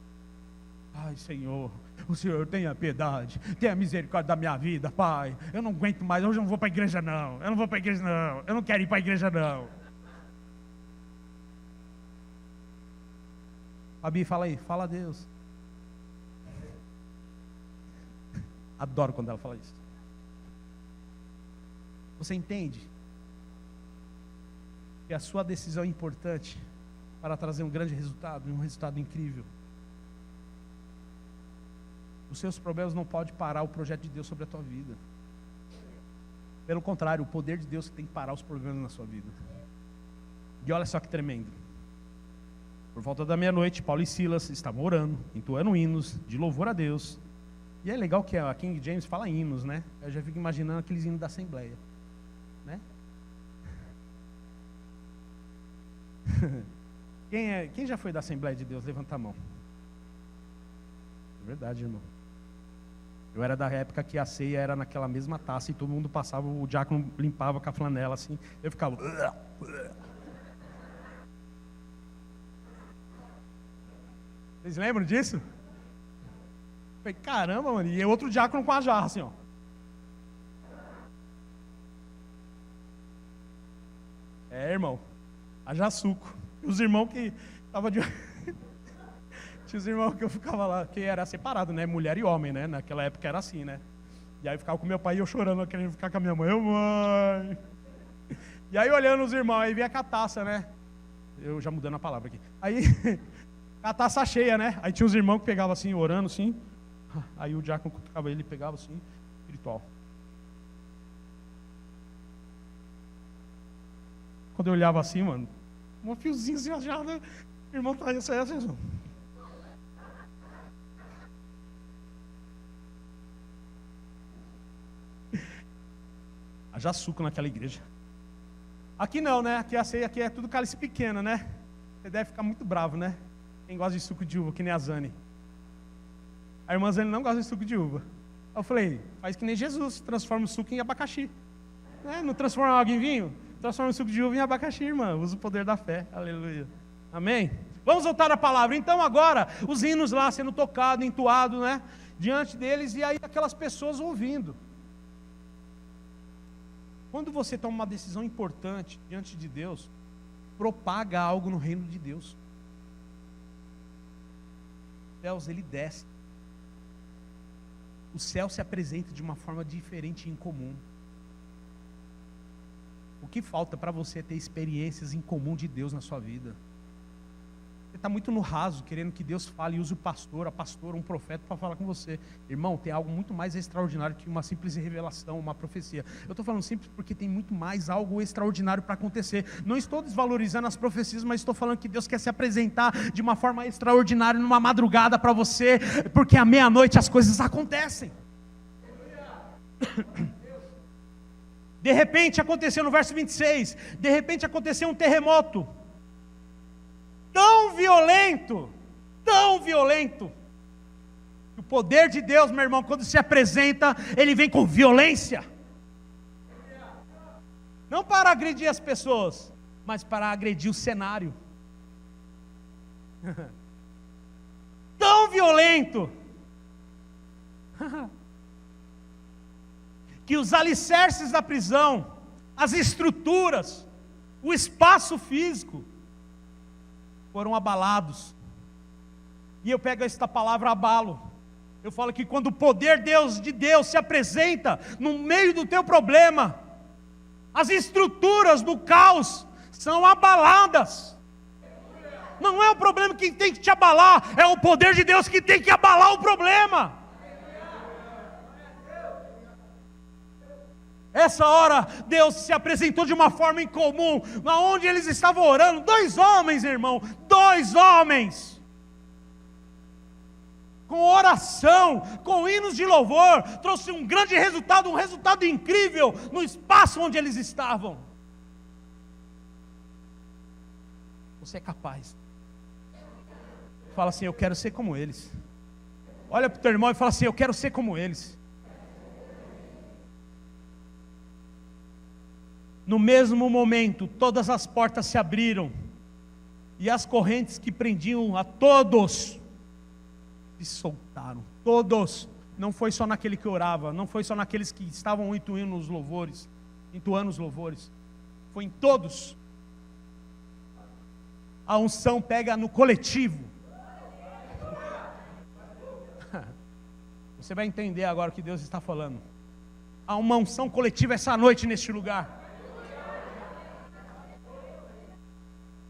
S1: Ai, Senhor, o Senhor tenha piedade, tenha misericórdia da minha vida, Pai. Eu não aguento mais, hoje eu não vou para a igreja não. Eu não vou para a igreja não. Eu não quero ir para a igreja não. Fabi, fala aí, fala a Deus. Adoro quando ela fala isso. Você entende que a sua decisão é importante para trazer um grande resultado, um resultado incrível. Os seus problemas não podem parar o projeto de Deus sobre a tua vida. Pelo contrário, o poder de Deus tem que parar os problemas na sua vida. E olha só que tremendo. Por volta da meia-noite, Paulo e Silas estavam orando, entoando hinos de louvor a Deus. E é legal que a King James fala hinos, né? Eu já fico imaginando aqueles hinos da Assembleia, né? Quem já foi da Assembleia de Deus? Levanta a mão. É verdade, irmão. Eu era da época que a ceia era naquela mesma taça e todo mundo passava, o diácono limpava com a flanela assim, eu ficava... Vocês lembram disso? Eu falei, caramba, mano, e outro diácono com a jarra assim, ó. Irmão, haja suco. Os irmãos que estavam de... Tinha os irmãos que eu ficava lá, que era separado, né? Mulher e homem, né? Naquela época era assim, né? E aí eu ficava com meu pai e eu chorando, querendo ficar com a minha mãe. Mãe! E aí olhando os irmãos, aí vinha com a taça, né? Eu já mudando a palavra aqui. Aí, a taça cheia, né? Aí tinha os irmãos que pegavam assim, orando assim. Aí o diácono cutucava ele, pegava assim, espiritual. Quando eu olhava assim, mano, um fiozinho assim, já, né? O irmão tá assim. Haja suco naquela igreja. Aqui não, né? Aqui a ceia aqui é tudo cálice pequeno, né? Você deve ficar muito bravo, né? Quem gosta de suco de uva, que nem a Zane. A irmã Zane não gosta de suco de uva. Eu falei, faz que nem Jesus, transforma o suco em abacaxi. Né? Não transforma água em vinho? Transforma o suco de uva em abacaxi, irmã. Usa o poder da fé. Aleluia. Amém? Vamos voltar à palavra. Então agora, os hinos lá sendo tocados, entoados, né? Diante deles, e aí aquelas pessoas ouvindo. Quando você toma uma decisão importante diante de Deus, propaga algo no reino de Deus. Deus, ele desce. O céu se apresenta de uma forma diferente e incomum. O que falta para você ter experiências em comum de Deus na sua vida? Você está muito no raso, querendo que Deus fale e use o pastor, a pastora, um profeta para falar com você. Irmão, tem algo muito mais extraordinário que uma simples revelação, uma profecia. Eu estou falando simples porque tem muito mais algo extraordinário para acontecer. Não estou desvalorizando as profecias, mas estou falando que Deus quer se apresentar de uma forma extraordinária numa madrugada para você, porque à meia-noite as coisas acontecem. De repente aconteceu no verso 26, de repente aconteceu um terremoto, tão violento, o poder de Deus, meu irmão, quando se apresenta, ele vem com violência, não para agredir as pessoas, mas para agredir o cenário, tão violento, que os alicerces da prisão, as estruturas, o espaço físico, foram abalados. E eu pego esta palavra abalo. Eu falo que quando o poder de Deus se apresenta no meio do teu problema, as estruturas do caos são abaladas. Não é o problema que tem que te abalar, é o poder de Deus que tem que abalar o problema. Essa hora, Deus se apresentou de uma forma incomum, onde eles estavam orando, 2 homens, irmão, 2 homens, com oração, com hinos de louvor, trouxe um grande resultado, um resultado incrível, no espaço onde eles estavam. Você é capaz. Fala assim, eu quero ser como eles. Olha para o teu irmão e fala assim, eu quero ser como eles. No mesmo momento, todas as portas se abriram, e as correntes que prendiam a todos, se soltaram, todos, não foi só naquele que orava, não foi só naqueles que estavam entoando os louvores, foi em todos. A unção pega no coletivo. Você vai entender agora o que Deus está falando. Há uma unção coletiva essa noite neste lugar.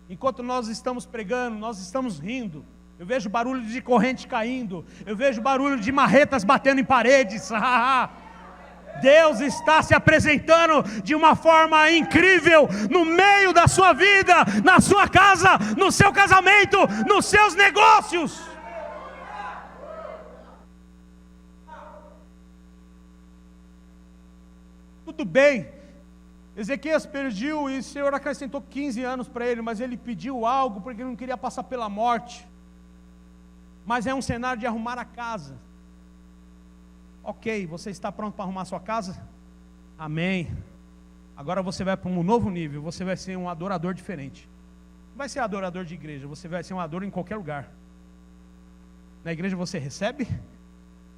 S1: Enquanto nós estamos pregando, nós estamos rindo. Eu vejo barulho de corrente caindo. Eu vejo barulho de marretas batendo em paredes. Deus está se apresentando de uma forma incrível no meio da sua vida, na sua casa, no seu casamento, nos seus negócios. Tudo bem Ezequias pediu e o Senhor acrescentou 15 anos para ele, mas ele pediu algo porque ele não queria passar pela morte. Mas é um cenário de arrumar a casa. Ok, você está pronto para arrumar a sua casa? Amém. Agora você vai para um novo nível, você vai ser um adorador diferente. Não vai ser adorador de igreja, você vai ser um adorador em qualquer lugar. Na igreja você recebe,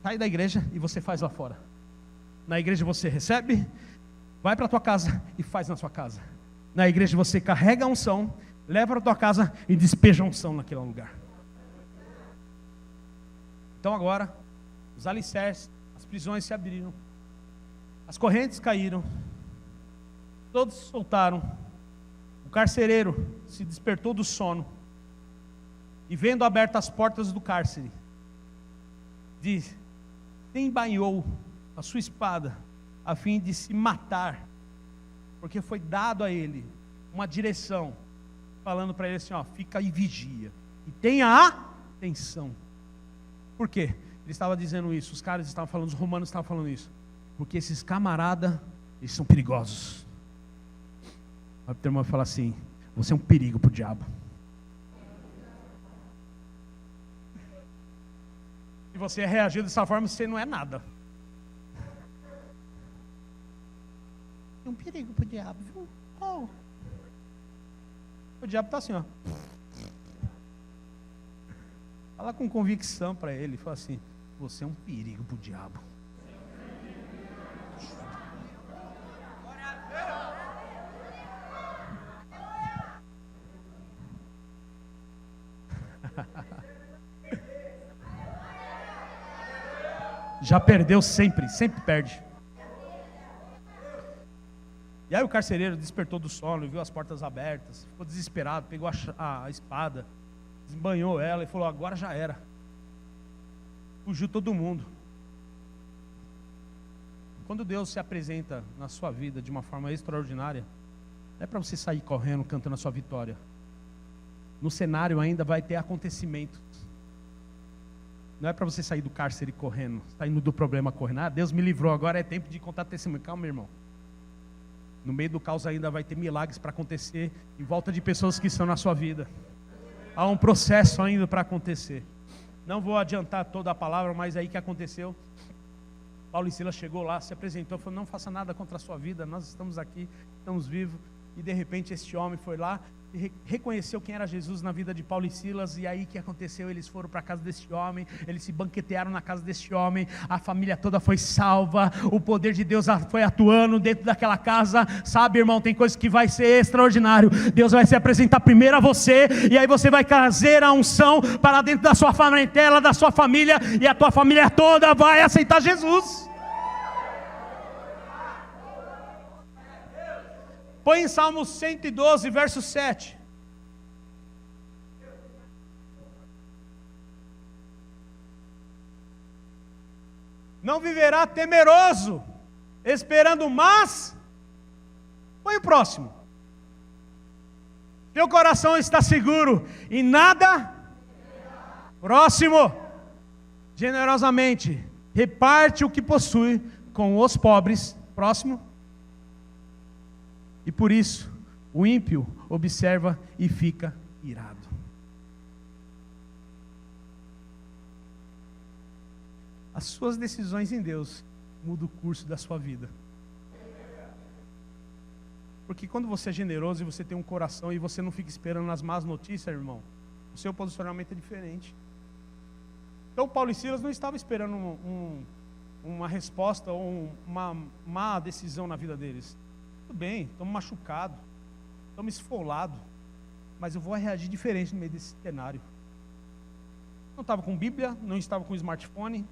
S1: sai da igreja e você faz lá fora. Na igreja você recebe, vai para a tua casa e faz na sua casa. Na igreja você carrega a unção, leva para a tua casa e despeja a unção naquele lugar. Então agora, os alicerces, as prisões se abriram, as correntes caíram, todos se soltaram, o carcereiro se despertou do sono, e vendo abertas as portas do cárcere, desembainhou a sua espada, a fim de se matar, porque foi dado a ele uma direção, falando para ele assim, ó, fica e vigia, e tenha atenção. Por quê? Ele estava dizendo isso, os caras estavam falando, os romanos estavam falando isso, porque esses camaradas, eles são perigosos. Aí o teu irmão fala assim, você é um perigo para o diabo. Se você reagir dessa forma, você não é nada. É um perigo para o diabo, viu? Oh. O diabo está assim, ó. Fala com convicção para ele, fala assim, você é um perigo para o diabo. Já perdeu sempre, sempre perde. E aí o carcereiro despertou do sono, viu as portas abertas, ficou desesperado, pegou a espada, desbanhou ela e falou, agora já era. Fugiu todo mundo. Quando Deus se apresenta na sua vida de uma forma extraordinária, não é para você sair correndo, cantando a sua vitória. No cenário ainda vai ter acontecimentos. Não é para você sair do cárcere correndo, saindo do problema correndo. Ah, Deus me livrou, agora é tempo de contar testemunho. Calma, meu irmão. No meio do caos ainda vai ter milagres para acontecer em volta de pessoas que estão na sua vida. Há um processo ainda para acontecer. Não vou adiantar toda a palavra, mas aí que aconteceu. Paulo e Silas chegou lá, se apresentou, falou, não faça nada contra a sua vida, nós estamos aqui, estamos vivos. E de repente este homem foi lá e reconheceu quem era Jesus na vida de Paulo e Silas. E aí que aconteceu? Eles foram para a casa deste homem, eles se banquetearam na casa deste homem, a família toda foi salva, o poder de Deus foi atuando dentro daquela casa. Sabe, irmão, tem coisas que vai ser extraordinário. Deus vai se apresentar primeiro a você, e aí você vai trazer a unção para dentro da sua parentela, da sua família, e a tua família toda vai aceitar Jesus. Põe em Salmos 112, verso 7. Não viverá temeroso, esperando mas. Põe o próximo. Teu coração está seguro e nada. Próximo. Generosamente reparte o que possui com os pobres. Próximo. E por isso, o ímpio observa e fica irado. As suas decisões em Deus mudam o curso da sua vida. Porque quando você é generoso e você tem um coração e você não fica esperando nas más notícias, irmão, o seu posicionamento é diferente. Então Paulo e Silas não estavam esperando uma resposta ou uma má decisão na vida deles. Tudo bem, estamos machucados, estamos esfolados, mas eu vou reagir diferente no meio desse cenário. Não estava com Bíblia, não estava com smartphone,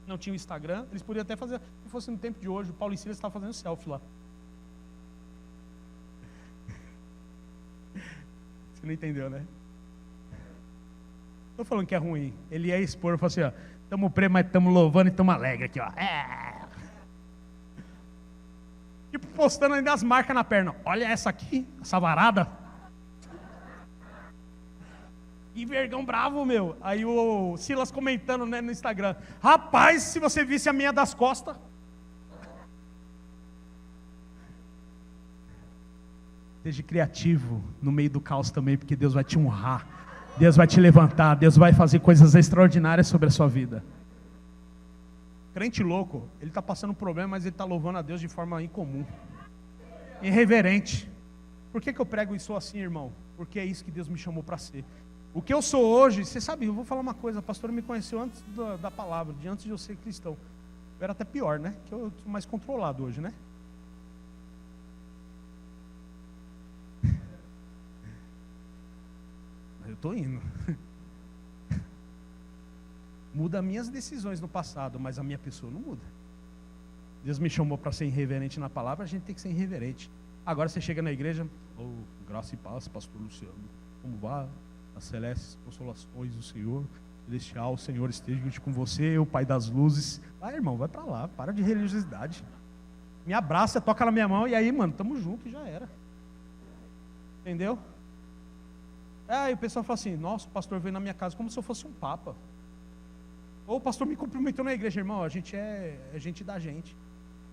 S1: não tinha o Instagram. Eles poderiam até fazer, se fosse no tempo de hoje, o Paulo e Silas estavam fazendo selfie lá. Você não entendeu, né? Estou falando que é ruim. Ele ia expor, eu falo assim, ó, estamos presos, mas estamos louvando e estamos alegres aqui, ó. Tipo, postando ainda as marcas na perna. Olha essa aqui, essa varada. Que vergão bravo, meu. Aí o Silas comentando, né, no Instagram. Rapaz, se você visse a minha das costas. Esteja criativo no meio do caos também, porque Deus vai te honrar. Deus vai te levantar. Deus vai fazer coisas extraordinárias sobre a sua vida. Crente louco, ele está passando um problema, mas ele está louvando a Deus de forma incomum, irreverente. Por que eu prego e sou assim, irmão? Porque é isso que Deus me chamou para ser. O que eu sou hoje, você sabe, eu vou falar uma coisa, a pastora me conheceu antes da palavra, antes de eu ser cristão. Eu era até pior, né? Que eu sou mais controlado hoje, né? Mas eu estou indo. Muda minhas decisões no passado, mas a minha pessoa não muda. Deus me chamou para ser irreverente na palavra, a gente tem que ser irreverente. Agora você chega na igreja, graça e paz, pastor Luciano, como vai? As celestes consolações do Senhor, celestial, o Senhor esteja com você, o Pai das luzes. Vai, irmão, vai para lá, para de religiosidade. Me abraça, toca na minha mão e aí, mano, tamo junto e já era. Entendeu? Aí o pessoal fala assim, nossa, o pastor veio na minha casa como se eu fosse um papa. Ou o pastor me cumprimentou na igreja, irmão, a gente é gente da gente.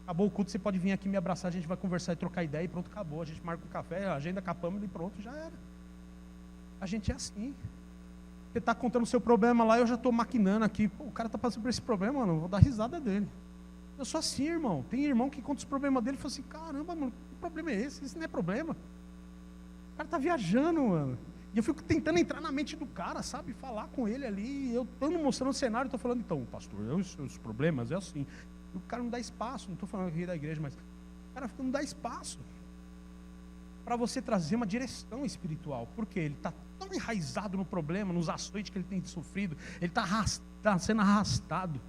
S1: Acabou o culto, você pode vir aqui me abraçar, a gente vai conversar e trocar ideia e pronto, acabou. A gente marca um café, agenda capamos e pronto, já era. A gente é assim. Você está contando o seu problema lá, eu já estou maquinando aqui. Pô, o cara está passando por esse problema, mano, eu vou dar risada dele. Eu sou assim, irmão. Tem irmão que conta os problemas dele e fala assim, caramba, mano, que problema é esse? Isso não é problema. O cara está viajando, mano. E eu fico tentando entrar na mente do cara, sabe? Falar com ele ali. Eu estou mostrando o cenário, estou falando, então, pastor, os problemas é assim. E o cara não dá espaço, não estou falando aqui da igreja, mas o cara não dá espaço para você trazer uma direção espiritual. Por quê? Ele está tão enraizado no problema, nos açoites que ele tem sofrido, ele está sendo arrastado.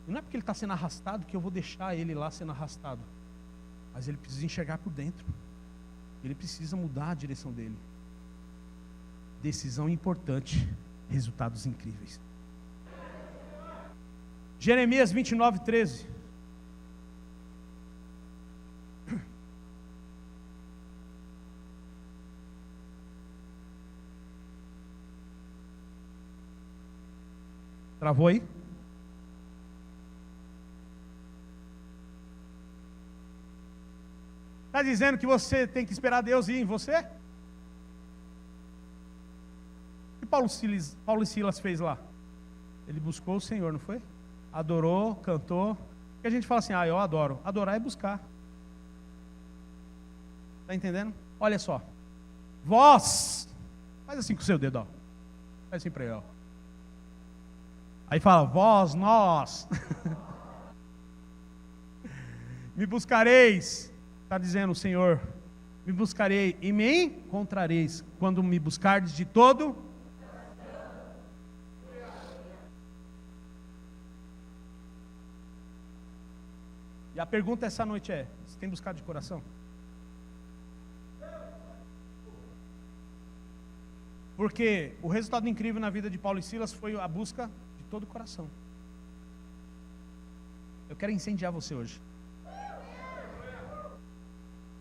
S1: E não é porque ele está sendo arrastado que eu vou deixar ele lá sendo arrastado. Mas ele precisa enxergar por dentro. Ele precisa mudar a direção dele. Decisão importante, resultados incríveis. Jeremias 29, 13. Travou aí? Está dizendo que você tem que esperar Deus ir em você? O que Paulo e Silas fez lá? Ele buscou o Senhor, não foi? Adorou, cantou. Porque a gente fala assim, eu adoro. Adorar é buscar. Está entendendo? Olha só. Vós. Faz assim com o seu dedo, ó. Faz assim para ele, ó. Aí fala, vós, nós. Me buscareis. Está dizendo o Senhor, me buscarei e me encontrareis, quando me buscardes de todo. E a pergunta essa noite é, você tem buscado de coração? Porque o resultado incrível na vida de Paulo e Silas foi a busca de todo o coração. Eu quero incendiar você hoje.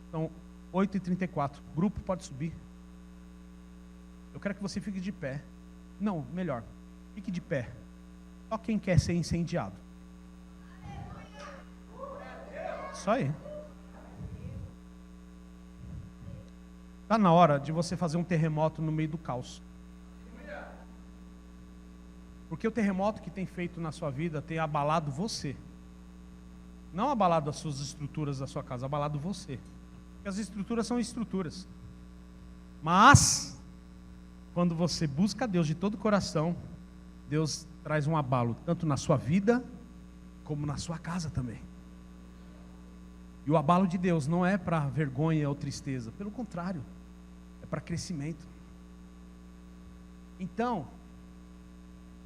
S1: Então, 8h34, o grupo pode subir. Eu quero que você fique de pé. Não, melhor, fique de pé. Só quem quer ser incendiado. Isso aí. Está na hora de você fazer um terremoto no meio do caos. Porque o terremoto que tem feito na sua vida tem abalado você. Não abalado as suas estruturas da sua casa, abalado você. Porque as estruturas são estruturas. Mas, quando você busca Deus de todo o coração, Deus traz um abalo, tanto na sua vida, como na sua casa também. E o abalo de Deus não é para vergonha ou tristeza, pelo contrário, é para crescimento. Então,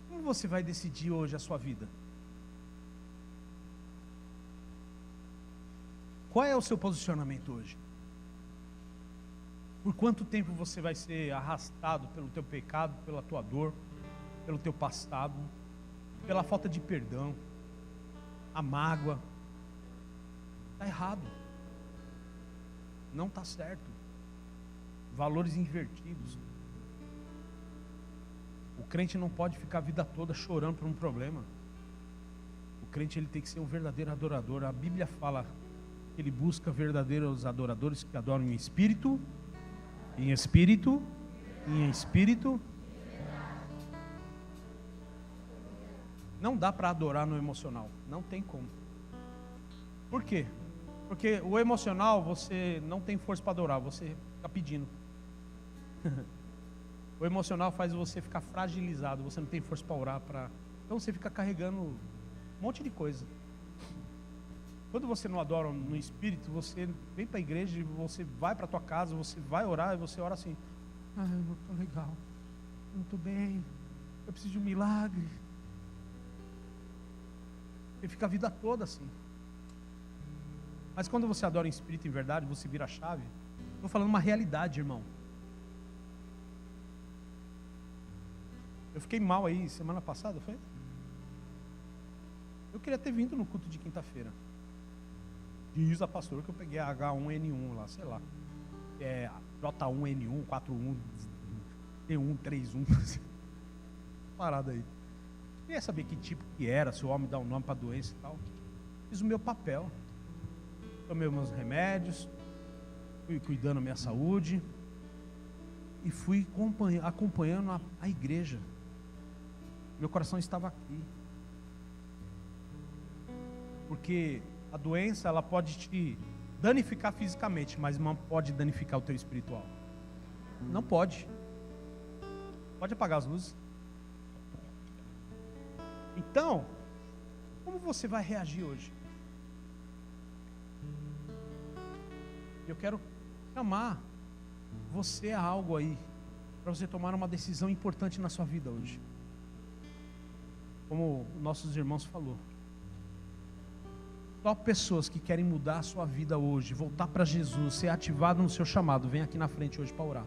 S1: como você vai decidir hoje a sua vida? Qual é o seu posicionamento hoje? Por quanto tempo você vai ser arrastado pelo teu pecado, pela tua dor, pelo teu passado, pela falta de perdão, a mágoa? Está errado. Não está certo. Valores invertidos. O crente não pode ficar a vida toda chorando por um problema. O crente ele tem que ser um verdadeiro adorador. A Bíblia fala Ele busca verdadeiros adoradores que adoram em espírito, em espírito, e em espírito. Não dá para adorar no emocional, não tem como. Por quê? Porque o emocional você não tem força para adorar, você fica pedindo. O emocional faz você ficar fragilizado, você não tem força para orar, então você fica carregando um monte de coisa. Quando você não adora no espírito, você vem para a igreja, você vai para a tua casa, você vai orar e você ora assim: eu não estou legal, eu não estou bem, eu preciso de um milagre. E fica a vida toda assim. Mas quando você adora em espírito e em verdade, você vira a chave. Estou falando uma realidade, irmão. Eu fiquei mal aí semana passada, foi? Eu queria ter vindo no culto de quinta-feira. Diz a pastora que eu peguei a H1N1 lá, sei lá. J1N1, 4.1, T1, 3.1. Parada aí. Queria saber que tipo que era, se o homem dá um nome para doença e tal. Fiz o meu papel. Tomei meus remédios, fui cuidando da minha saúde e fui acompanhando a igreja. Meu coração estava aqui. Porque a doença, ela pode te danificar fisicamente, mas não pode danificar o teu espiritual. Não pode. Pode apagar as luzes. Então, como você vai reagir hoje? Eu quero chamar você a algo aí, para você tomar uma decisão importante na sua vida hoje. Como nossos irmãos falou. Só pessoas que querem mudar a sua vida hoje, voltar para Jesus, ser ativado no seu chamado, vem aqui na frente hoje para orar.